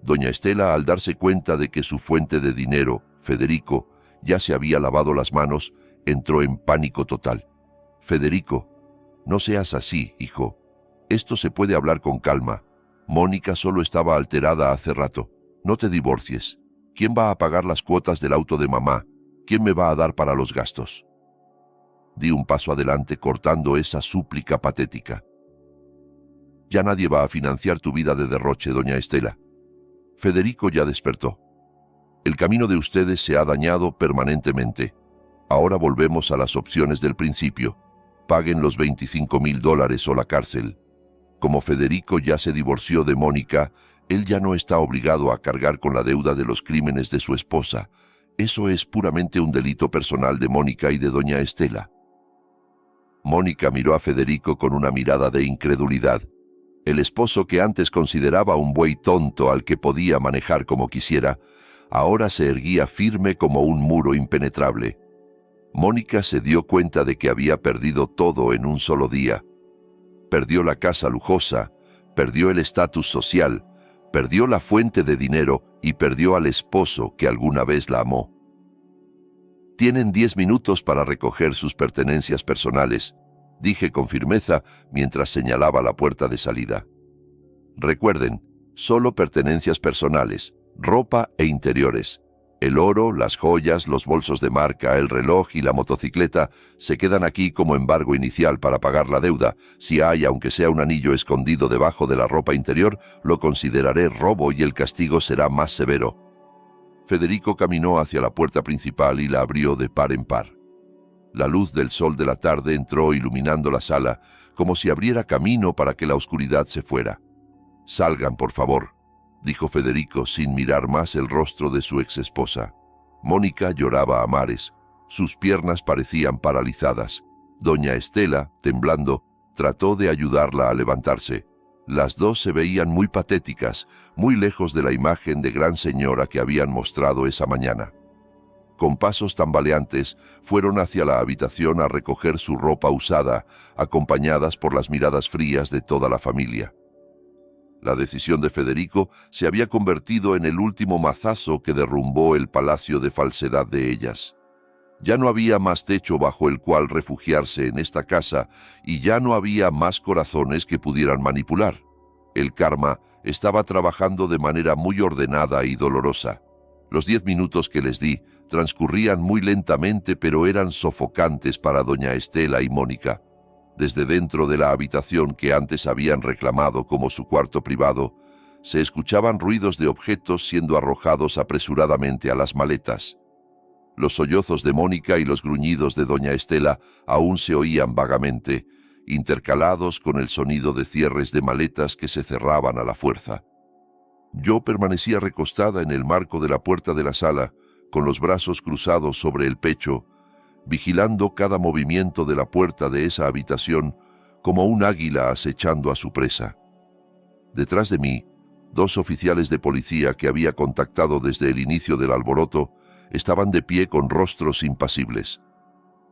Doña Estela, al darse cuenta de que su fuente de dinero, Federico, ya se había lavado las manos, entró en pánico total. «Federico, no seas así, hijo. Esto se puede hablar con calma. Mónica solo estaba alterada hace rato. No te divorcies. ¿Quién va a pagar las cuotas del auto de mamá? ¿Quién me va a dar para los gastos?». Di un paso adelante cortando esa súplica patética. «Ya nadie va a financiar tu vida de derroche, doña Estela. Federico ya despertó. El camino de ustedes se ha dañado permanentemente. Ahora volvemos a las opciones del principio. Paguen los $25,000 o la cárcel. Como Federico ya se divorció de Mónica, él ya no está obligado a cargar con la deuda de los crímenes de su esposa. Eso es puramente un delito personal de Mónica y de doña Estela». Mónica miró a Federico con una mirada de incredulidad. El esposo que antes consideraba un buey tonto al que podía manejar como quisiera, ahora se erguía firme como un muro impenetrable. Mónica se dio cuenta de que había perdido todo en un solo día. Perdió la casa lujosa, perdió el estatus social, perdió la fuente de dinero y perdió al esposo que alguna vez la amó. «Tienen 10 minutos para recoger sus pertenencias personales», dije con firmeza mientras señalaba la puerta de salida. «Recuerden, solo pertenencias personales, ropa e interiores. El oro, las joyas, los bolsos de marca, el reloj y la motocicleta se quedan aquí como embargo inicial para pagar la deuda. Si hay, aunque sea un anillo escondido debajo de la ropa interior, lo consideraré robo y el castigo será más severo». Federico caminó hacia la puerta principal y la abrió de par en par. La luz del sol de la tarde entró iluminando la sala, como si abriera camino para que la oscuridad se fuera. «Salgan, por favor», dijo Federico sin mirar más el rostro de su exesposa. Mónica lloraba a mares. Sus piernas parecían paralizadas. Doña Estela, temblando, trató de ayudarla a levantarse. Las dos se veían muy patéticas, muy lejos de la imagen de gran señora que habían mostrado esa mañana. Con pasos tambaleantes, fueron hacia la habitación a recoger su ropa usada, acompañadas por las miradas frías de toda la familia. La decisión de Federico se había convertido en el último mazazo que derrumbó el palacio de falsedad de ellas. Ya no había más techo bajo el cual refugiarse en esta casa y ya no había más corazones que pudieran manipular. El karma estaba trabajando de manera muy ordenada y dolorosa. Los 10 minutos que les di transcurrían muy lentamente, pero eran sofocantes para doña Estela y Mónica. Desde dentro de la habitación que antes habían reclamado como su cuarto privado, se escuchaban ruidos de objetos siendo arrojados apresuradamente a las maletas. Los sollozos de Mónica y los gruñidos de doña Estela aún se oían vagamente, intercalados con el sonido de cierres de maletas que se cerraban a la fuerza. Yo permanecía recostada en el marco de la puerta de la sala, con los brazos cruzados sobre el pecho, vigilando cada movimiento de la puerta de esa habitación como un águila acechando a su presa. Detrás de mí, 2 oficiales de policía que había contactado desde el inicio del alboroto estaban de pie con rostros impasibles.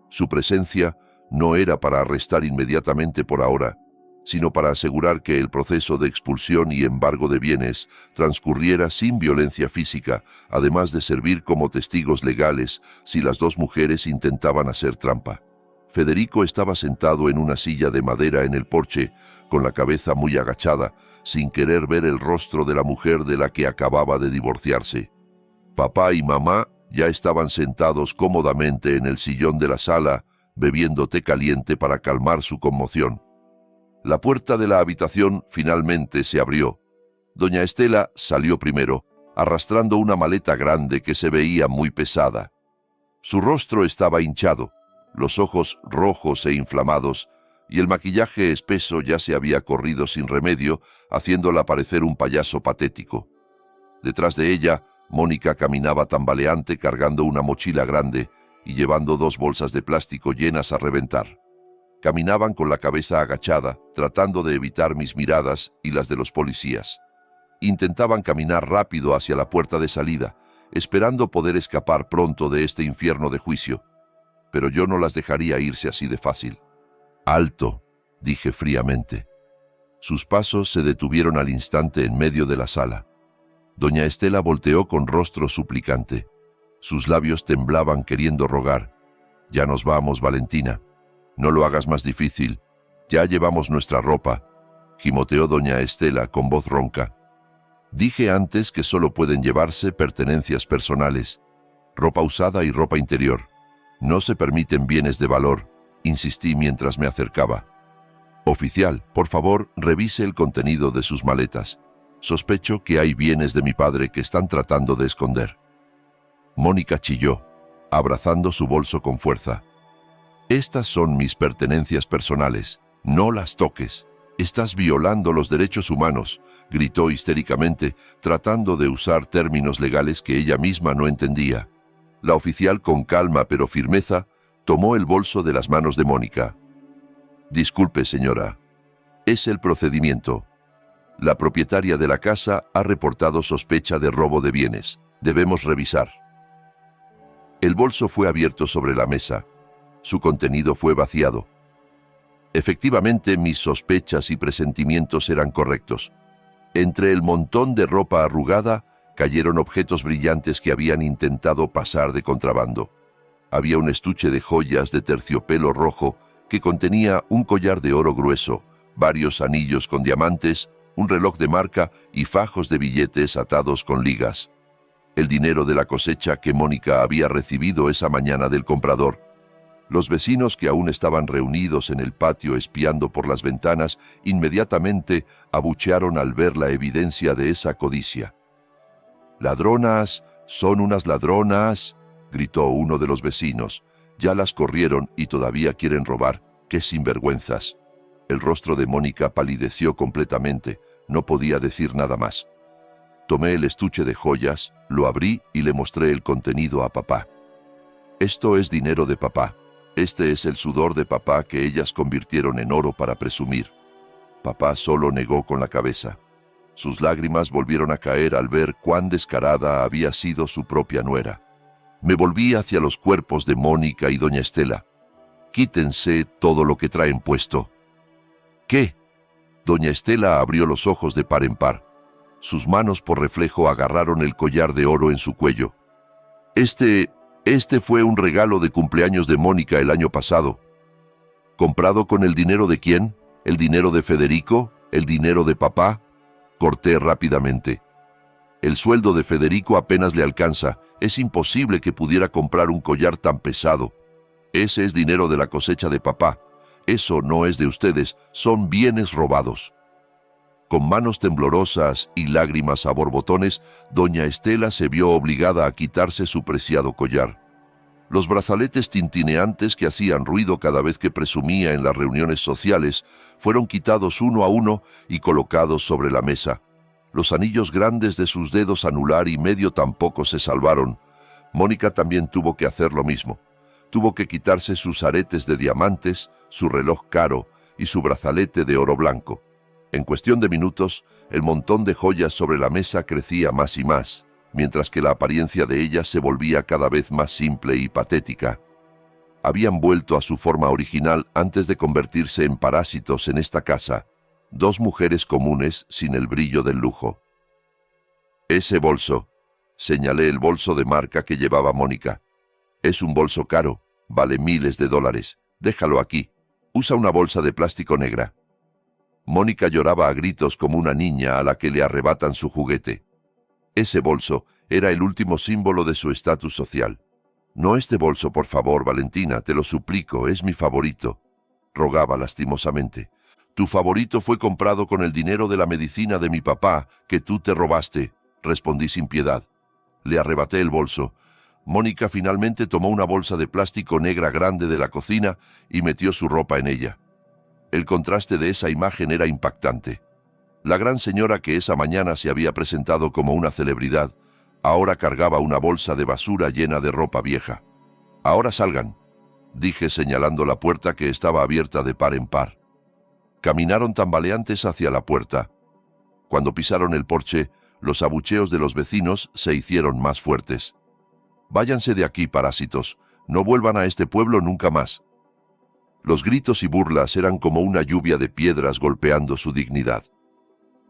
Su presencia no era para arrestar inmediatamente por ahora, sino para asegurar que el proceso de expulsión y embargo de bienes transcurriera sin violencia física, además de servir como testigos legales si las 2 mujeres intentaban hacer trampa. Federico estaba sentado en una silla de madera en el porche, con la cabeza muy agachada, sin querer ver el rostro de la mujer de la que acababa de divorciarse. Papá y mamá ya estaban sentados cómodamente en el sillón de la sala, bebiendo té caliente para calmar su conmoción. La puerta de la habitación finalmente se abrió. Doña Estela salió primero, arrastrando una maleta grande que se veía muy pesada. Su rostro estaba hinchado, los ojos rojos e inflamados, y el maquillaje espeso ya se había corrido sin remedio, haciéndola parecer un payaso patético. Detrás de ella, Mónica caminaba tambaleante cargando una mochila grande y llevando 2 bolsas de plástico llenas a reventar. Caminaban con la cabeza agachada, tratando de evitar mis miradas y las de los policías. Intentaban caminar rápido hacia la puerta de salida, esperando poder escapar pronto de este infierno de juicio. Pero yo no las dejaría irse así de fácil. «Alto», dije fríamente. Sus pasos se detuvieron al instante en medio de la sala. Doña Estela volteó con rostro suplicante. Sus labios temblaban queriendo rogar. «Ya nos vamos, Valentina. No lo hagas más difícil. Ya llevamos nuestra ropa», gimoteó doña Estela con voz ronca. «Dije antes que solo pueden llevarse pertenencias personales, ropa usada y ropa interior. No se permiten bienes de valor», insistí mientras me acercaba. «Oficial, por favor, revise el contenido de sus maletas. Sospecho que hay bienes de mi padre que están tratando de esconder». Mónica chilló, abrazando su bolso con fuerza. «Estas son mis pertenencias personales. No las toques. Estás violando los derechos humanos», gritó histéricamente, tratando de usar términos legales que ella misma no entendía. La oficial, con calma pero firmeza, tomó el bolso de las manos de Mónica. «Disculpe, señora. Es el procedimiento. La propietaria de la casa ha reportado sospecha de robo de bienes. Debemos revisar». El bolso fue abierto sobre la mesa. Su contenido fue vaciado. Efectivamente, mis sospechas y presentimientos eran correctos. Entre el montón de ropa arrugada cayeron objetos brillantes que habían intentado pasar de contrabando. Había un estuche de joyas de terciopelo rojo que contenía un collar de oro grueso, varios anillos con diamantes, un reloj de marca y fajos de billetes atados con ligas. El dinero de la cosecha que Mónica había recibido esa mañana del comprador. Los vecinos que aún estaban reunidos en el patio espiando por las ventanas inmediatamente abuchearon al ver la evidencia de esa codicia. «¡Ladronas! ¡Son unas ladronas!», gritó uno de los vecinos. «Ya las corrieron y todavía quieren robar. ¡Qué sinvergüenzas!». El rostro de Mónica palideció completamente. No podía decir nada más. Tomé el estuche de joyas, lo abrí y le mostré el contenido a papá. «Esto es dinero de papá. Este es el sudor de papá que ellas convirtieron en oro para presumir». Papá solo negó con la cabeza. Sus lágrimas volvieron a caer al ver cuán descarada había sido su propia nuera. Me volví hacia los cuerpos de Mónica y doña Estela. «Quítense todo lo que traen puesto». «¿Qué?». Doña Estela abrió los ojos de par en par. Sus manos por reflejo agarraron el collar de oro en su cuello. Este fue un regalo de cumpleaños de Mónica el año pasado». «¿Comprado con el dinero de quién? ¿El dinero de Federico? ¿El dinero de papá?». Corté rápidamente. «El sueldo de Federico apenas le alcanza. Es imposible que pudiera comprar un collar tan pesado. Ese es dinero de la cosecha de papá. Eso no es de ustedes, son bienes robados». Con manos temblorosas y lágrimas a borbotones, doña Estela se vio obligada a quitarse su preciado collar. Los brazaletes tintineantes que hacían ruido cada vez que presumía en las reuniones sociales fueron quitados uno a uno y colocados sobre la mesa. Los anillos grandes de sus dedos anular y medio tampoco se salvaron. Mónica también tuvo que hacer lo mismo. Tuvo que quitarse sus aretes de diamantes, su reloj caro y su brazalete de oro blanco. En cuestión de minutos, el montón de joyas sobre la mesa crecía más y más, mientras que la apariencia de ellas se volvía cada vez más simple y patética. Habían vuelto a su forma original antes de convertirse en parásitos en esta casa, dos mujeres comunes sin el brillo del lujo. Ese bolso, señalé el bolso de marca que llevaba Mónica. Es un bolso caro, vale miles de dólares. Déjalo aquí. Usa una bolsa de plástico negra. Mónica lloraba a gritos como una niña a la que le arrebatan su juguete. Ese bolso era el último símbolo de su estatus social. No este bolso, por favor, Valentina, te lo suplico, es mi favorito, rogaba lastimosamente. Tu favorito fue comprado con el dinero de la medicina de mi papá, que tú te robaste, respondí sin piedad. Le arrebaté el bolso. Mónica finalmente tomó una bolsa de plástico negra grande de la cocina y metió su ropa en ella. El contraste de esa imagen era impactante. La gran señora que esa mañana se había presentado como una celebridad, ahora cargaba una bolsa de basura llena de ropa vieja. Ahora salgan, dije señalando la puerta que estaba abierta de par en par. Caminaron tambaleantes hacia la puerta. Cuando pisaron el porche, los abucheos de los vecinos se hicieron más fuertes. Váyanse de aquí, parásitos, no vuelvan a este pueblo nunca más. Los gritos y burlas eran como una lluvia de piedras golpeando su dignidad.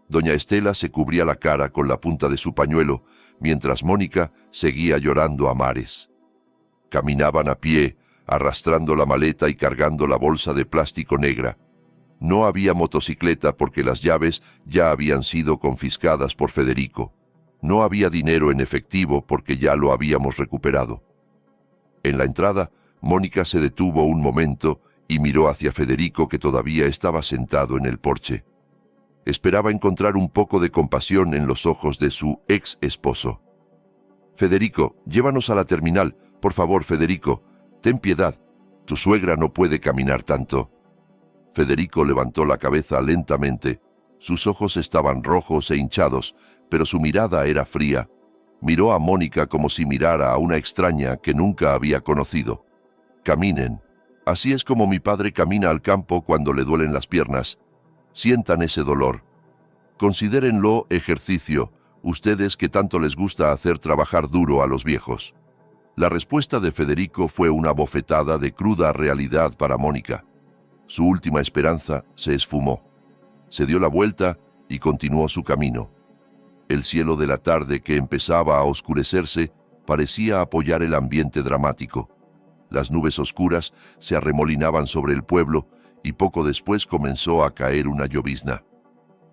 Doña Estela se cubría la cara con la punta de su pañuelo, mientras Mónica seguía llorando a mares. Caminaban a pie, arrastrando la maleta y cargando la bolsa de plástico negra. No había motocicleta porque las llaves ya habían sido confiscadas por Federico. No había dinero en efectivo porque ya lo habíamos recuperado. En la entrada, Mónica se detuvo un momento y miró hacia Federico, que todavía estaba sentado en el porche. Esperaba encontrar un poco de compasión en los ojos de su ex esposo. Federico, llévanos a la terminal. Por favor, Federico, ten piedad. Tu suegra no puede caminar tanto. Federico levantó la cabeza lentamente. Sus ojos estaban rojos e hinchados, pero su mirada era fría. Miró a Mónica como si mirara a una extraña que nunca había conocido. Caminen. Así es como mi padre camina al campo cuando le duelen las piernas. Sientan ese dolor. Considérenlo ejercicio, ustedes que tanto les gusta hacer trabajar duro a los viejos. La respuesta de Federico fue una bofetada de cruda realidad para Mónica. Su última esperanza se esfumó. Se dio la vuelta y continuó su camino. El cielo de la tarde, que empezaba a oscurecerse, parecía apoyar el ambiente dramático. Las nubes oscuras se arremolinaban sobre el pueblo y poco después comenzó a caer una llovizna.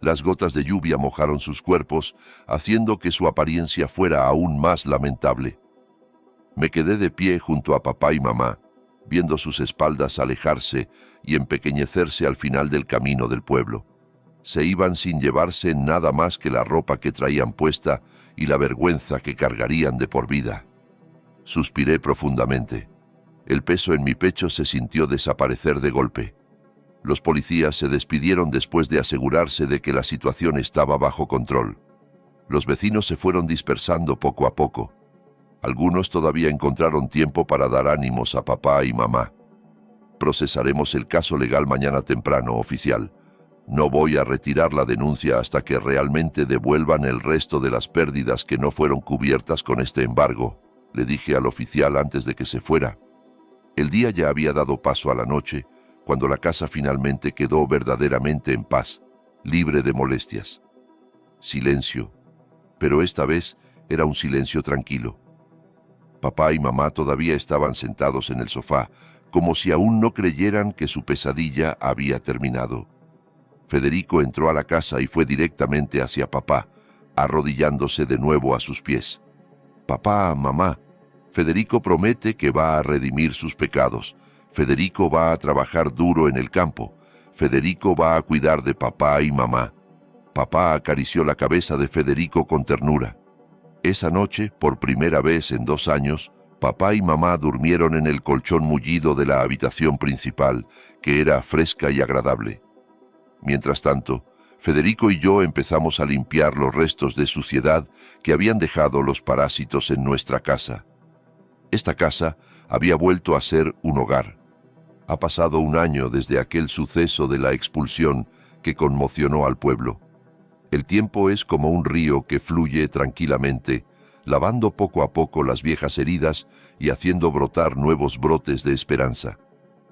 Las gotas de lluvia mojaron sus cuerpos, haciendo que su apariencia fuera aún más lamentable. Me quedé de pie junto a papá y mamá, viendo sus espaldas alejarse y empequeñecerse al final del camino del pueblo. Se iban sin llevarse nada más que la ropa que traían puesta y la vergüenza que cargarían de por vida. Suspiré profundamente. El peso en mi pecho se sintió desaparecer de golpe. Los policías se despidieron después de asegurarse de que la situación estaba bajo control. Los vecinos se fueron dispersando poco a poco. Algunos todavía encontraron tiempo para dar ánimos a papá y mamá. Procesaremos el caso legal mañana temprano, oficial. No voy a retirar la denuncia hasta que realmente devuelvan el resto de las pérdidas que no fueron cubiertas con este embargo, le dije al oficial antes de que se fuera. El día ya había dado paso a la noche, cuando la casa finalmente quedó verdaderamente en paz, libre de molestias. Silencio, pero esta vez era un silencio tranquilo. Papá y mamá todavía estaban sentados en el sofá, como si aún no creyeran que su pesadilla había terminado. Federico entró a la casa y fue directamente hacia papá, arrodillándose de nuevo a sus pies. Papá, mamá, Federico promete que va a redimir sus pecados. Federico va a trabajar duro en el campo. Federico va a cuidar de papá y mamá. Papá acarició la cabeza de Federico con ternura. Esa noche, por primera vez en 2 años, papá y mamá durmieron en el colchón mullido de la habitación principal, que era fresca y agradable. Mientras tanto, Federico y yo empezamos a limpiar los restos de suciedad que habían dejado los parásitos en nuestra casa. Esta casa había vuelto a ser un hogar. Ha pasado 1 año desde aquel suceso de la expulsión que conmocionó al pueblo. El tiempo es como un río que fluye tranquilamente, lavando poco a poco las viejas heridas y haciendo brotar nuevos brotes de esperanza.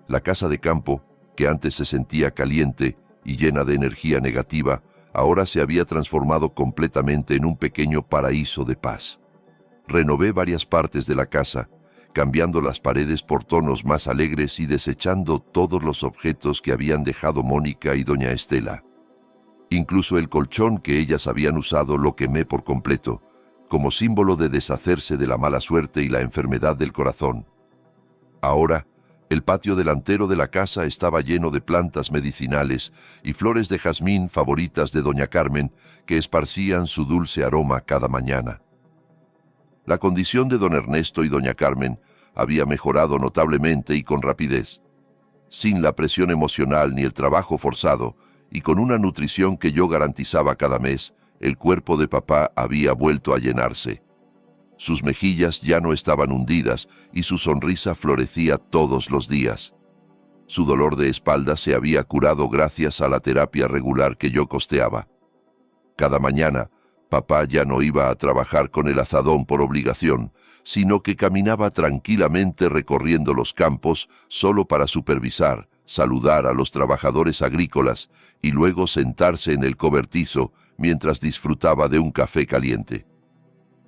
La casa de campo, que antes se sentía caliente y llena de energía negativa, ahora se había transformado completamente en un pequeño paraíso de paz. Renové varias partes de la casa, cambiando las paredes por tonos más alegres y desechando todos los objetos que habían dejado Mónica y doña Estela. Incluso el colchón que ellas habían usado lo quemé por completo, como símbolo de deshacerse de la mala suerte y la enfermedad del corazón. Ahora, el patio delantero de la casa estaba lleno de plantas medicinales y flores de jazmín favoritas de doña Carmen, que esparcían su dulce aroma cada mañana. La condición de don Ernesto y doña Carmen había mejorado notablemente y con rapidez. Sin la presión emocional ni el trabajo forzado, y con una nutrición que yo garantizaba cada mes, el cuerpo de papá había vuelto a llenarse. Sus mejillas ya no estaban hundidas y su sonrisa florecía todos los días. Su dolor de espalda se había curado gracias a la terapia regular que yo costeaba. Cada mañana, papá ya no iba a trabajar con el azadón por obligación, sino que caminaba tranquilamente recorriendo los campos solo para supervisar, saludar a los trabajadores agrícolas y luego sentarse en el cobertizo mientras disfrutaba de un café caliente.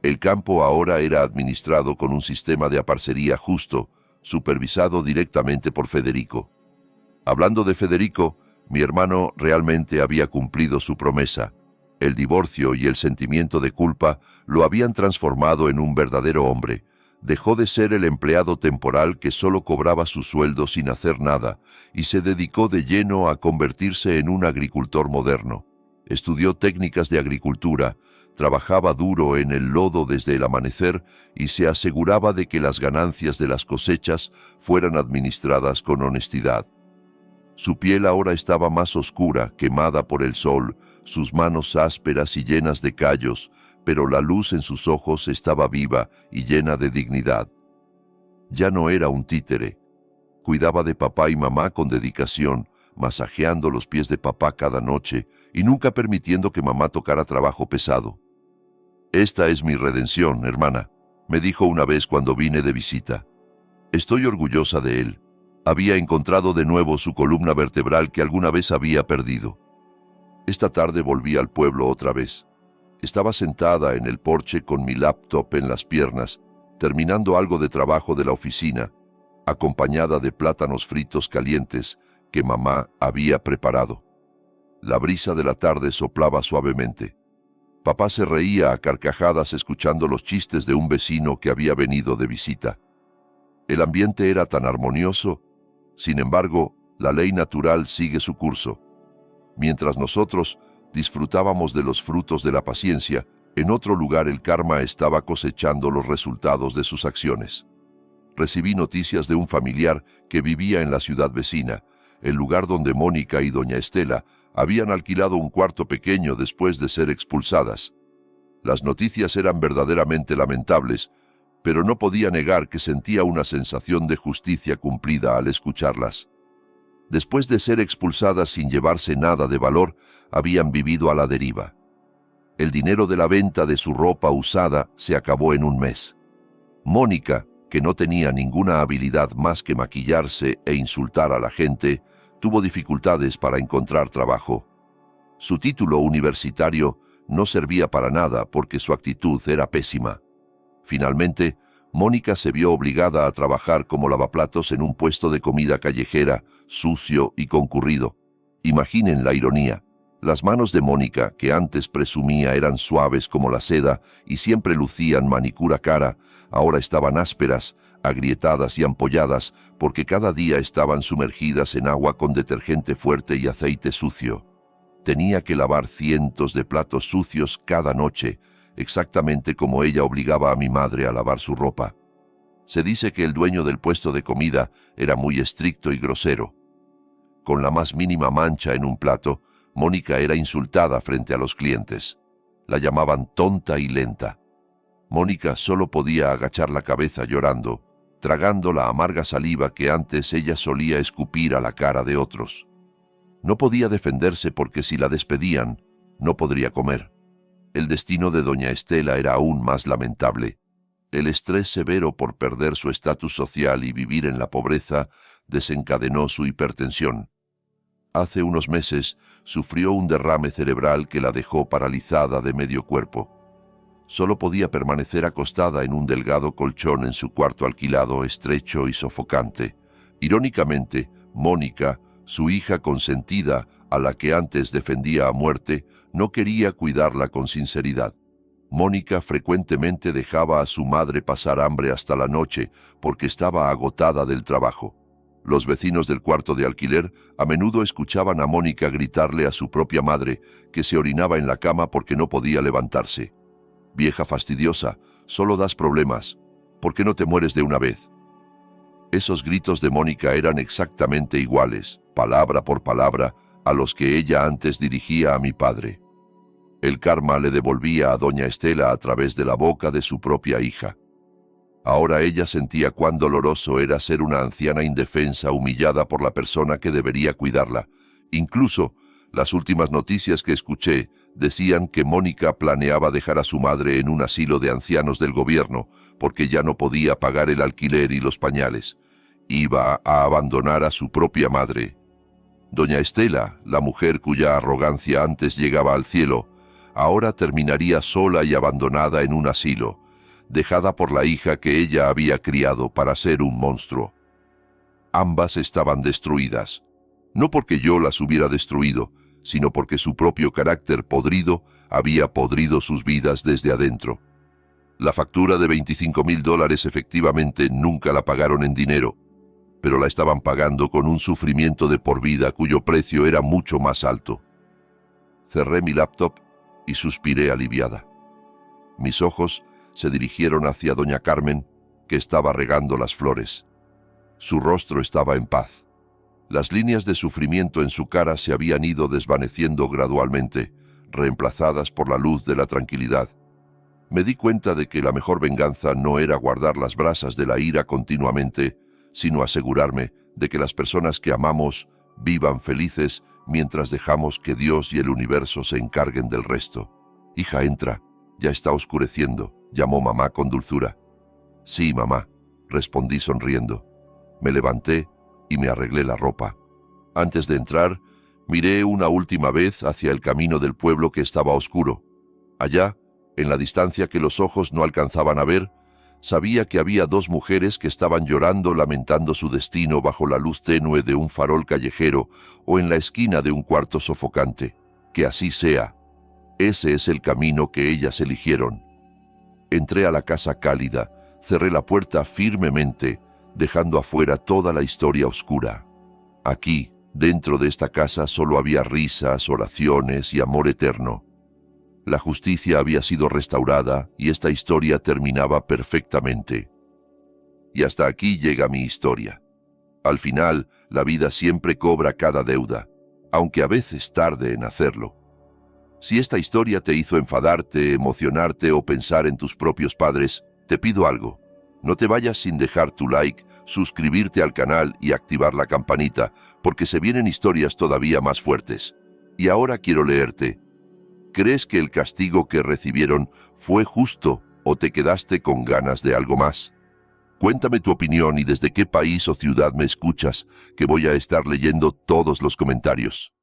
El campo ahora era administrado con un sistema de aparcería justo, supervisado directamente por Federico. Hablando de Federico, mi hermano realmente había cumplido su promesa. El divorcio y el sentimiento de culpa lo habían transformado en un verdadero hombre. Dejó de ser el empleado temporal que solo cobraba su sueldo sin hacer nada y se dedicó de lleno a convertirse en un agricultor moderno. Estudió técnicas de agricultura, trabajaba duro en el lodo desde el amanecer y se aseguraba de que las ganancias de las cosechas fueran administradas con honestidad. Su piel ahora estaba más oscura, quemada por el sol, sus manos ásperas y llenas de callos, pero la luz en sus ojos estaba viva y llena de dignidad. Ya no era un títere. Cuidaba de papá y mamá con dedicación, masajeando los pies de papá cada noche y nunca permitiendo que mamá tocara trabajo pesado. «Esta es mi redención, hermana», me dijo una vez cuando vine de visita. «Estoy orgullosa de él. Había encontrado de nuevo su columna vertebral que alguna vez había perdido». Esta tarde volví al pueblo otra vez. Estaba sentada en el porche con mi laptop en las piernas, terminando algo de trabajo de la oficina, acompañada de plátanos fritos calientes que mamá había preparado. La brisa de la tarde soplaba suavemente. Papá se reía a carcajadas escuchando los chistes de un vecino que había venido de visita. El ambiente era tan armonioso. Sin embargo, la ley natural sigue su curso. Mientras nosotros disfrutábamos de los frutos de la paciencia, en otro lugar el karma estaba cosechando los resultados de sus acciones. Recibí noticias de un familiar que vivía en la ciudad vecina, el lugar donde Mónica y doña Estela habían alquilado un cuarto pequeño después de ser expulsadas. Las noticias eran verdaderamente lamentables, pero no podía negar que sentía una sensación de justicia cumplida al escucharlas. Después de ser expulsadas sin llevarse nada de valor, habían vivido a la deriva. El dinero de la venta de su ropa usada se acabó en un mes. Mónica, que no tenía ninguna habilidad más que maquillarse e insultar a la gente, tuvo dificultades para encontrar trabajo. Su título universitario no servía para nada porque su actitud era pésima. Finalmente, Mónica se vio obligada a trabajar como lavaplatos en un puesto de comida callejera, sucio y concurrido. Imaginen la ironía. Las manos de Mónica, que antes presumía eran suaves como la seda y siempre lucían manicura cara, ahora estaban ásperas, agrietadas y ampolladas porque cada día estaban sumergidas en agua con detergente fuerte y aceite sucio. Tenía que lavar cientos de platos sucios cada noche, exactamente como ella obligaba a mi madre a lavar su ropa. Se dice que el dueño del puesto de comida era muy estricto y grosero. Con la más mínima mancha en un plato, Mónica era insultada frente a los clientes. La llamaban tonta y lenta. Mónica solo podía agachar la cabeza llorando, tragando la amarga saliva que antes ella solía escupir a la cara de otros. No podía defenderse porque si la despedían, no podría comer. El destino de doña Estela era aún más lamentable. El estrés severo por perder su estatus social y vivir en la pobreza desencadenó su hipertensión. Hace unos meses sufrió un derrame cerebral que la dejó paralizada de medio cuerpo. Solo podía permanecer acostada en un delgado colchón en su cuarto alquilado, estrecho y sofocante. Irónicamente, Mónica, su hija consentida, a la que antes defendía a muerte, no quería cuidarla con sinceridad. Mónica frecuentemente dejaba a su madre pasar hambre hasta la noche porque estaba agotada del trabajo. Los vecinos del cuarto de alquiler a menudo escuchaban a Mónica gritarle a su propia madre que se orinaba en la cama porque no podía levantarse. «Vieja fastidiosa, solo das problemas. ¿Por qué no te mueres de una vez?» Esos gritos de Mónica eran exactamente iguales, palabra por palabra, a los que ella antes dirigía a mi padre. El karma le devolvía a doña Estela a través de la boca de su propia hija. Ahora ella sentía cuán doloroso era ser una anciana indefensa humillada por la persona que debería cuidarla. Incluso, las últimas noticias que escuché decían que Mónica planeaba dejar a su madre en un asilo de ancianos del gobierno porque ya no podía pagar el alquiler y los pañales. Iba a abandonar a su propia madre. Doña Estela, la mujer cuya arrogancia antes llegaba al cielo, ahora terminaría sola y abandonada en un asilo, dejada por la hija que ella había criado para ser un monstruo. Ambas estaban destruidas, no porque yo las hubiera destruido, sino porque su propio carácter podrido había podrido sus vidas desde adentro. La factura de $25,000 efectivamente nunca la pagaron en dinero, pero la estaban pagando con un sufrimiento de por vida cuyo precio era mucho más alto. Cerré mi laptop y suspiré aliviada. Mis ojos se dirigieron hacia doña Carmen, que estaba regando las flores. Su rostro estaba en paz. Las líneas de sufrimiento en su cara se habían ido desvaneciendo gradualmente, reemplazadas por la luz de la tranquilidad. Me di cuenta de que la mejor venganza no era guardar las brasas de la ira continuamente, sino asegurarme de que las personas que amamos vivan felices mientras dejamos que Dios y el universo se encarguen del resto. «Hija, entra, ya está oscureciendo», llamó mamá con dulzura. «Sí, mamá», respondí sonriendo. Me levanté y me arreglé la ropa. Antes de entrar, miré una última vez hacia el camino del pueblo que estaba oscuro. Allá, en la distancia que los ojos no alcanzaban a ver, sabía que había dos mujeres que estaban llorando, lamentando su destino bajo la luz tenue de un farol callejero o en la esquina de un cuarto sofocante. Que así sea. Ese es el camino que ellas eligieron. Entré a la casa cálida, cerré la puerta firmemente, dejando afuera toda la historia oscura. Aquí, dentro de esta casa, solo había risas, oraciones y amor eterno. La justicia había sido restaurada y esta historia terminaba perfectamente. Y hasta aquí llega mi historia. Al final, la vida siempre cobra cada deuda, aunque a veces tarde en hacerlo. Si esta historia te hizo enfadarte, emocionarte o pensar en tus propios padres, te pido algo. No te vayas sin dejar tu like, suscribirte al canal y activar la campanita, porque se vienen historias todavía más fuertes. Y ahora quiero leerte. ¿Crees que el castigo que recibieron fue justo o te quedaste con ganas de algo más? Cuéntame tu opinión y desde qué país o ciudad me escuchas, que voy a estar leyendo todos los comentarios.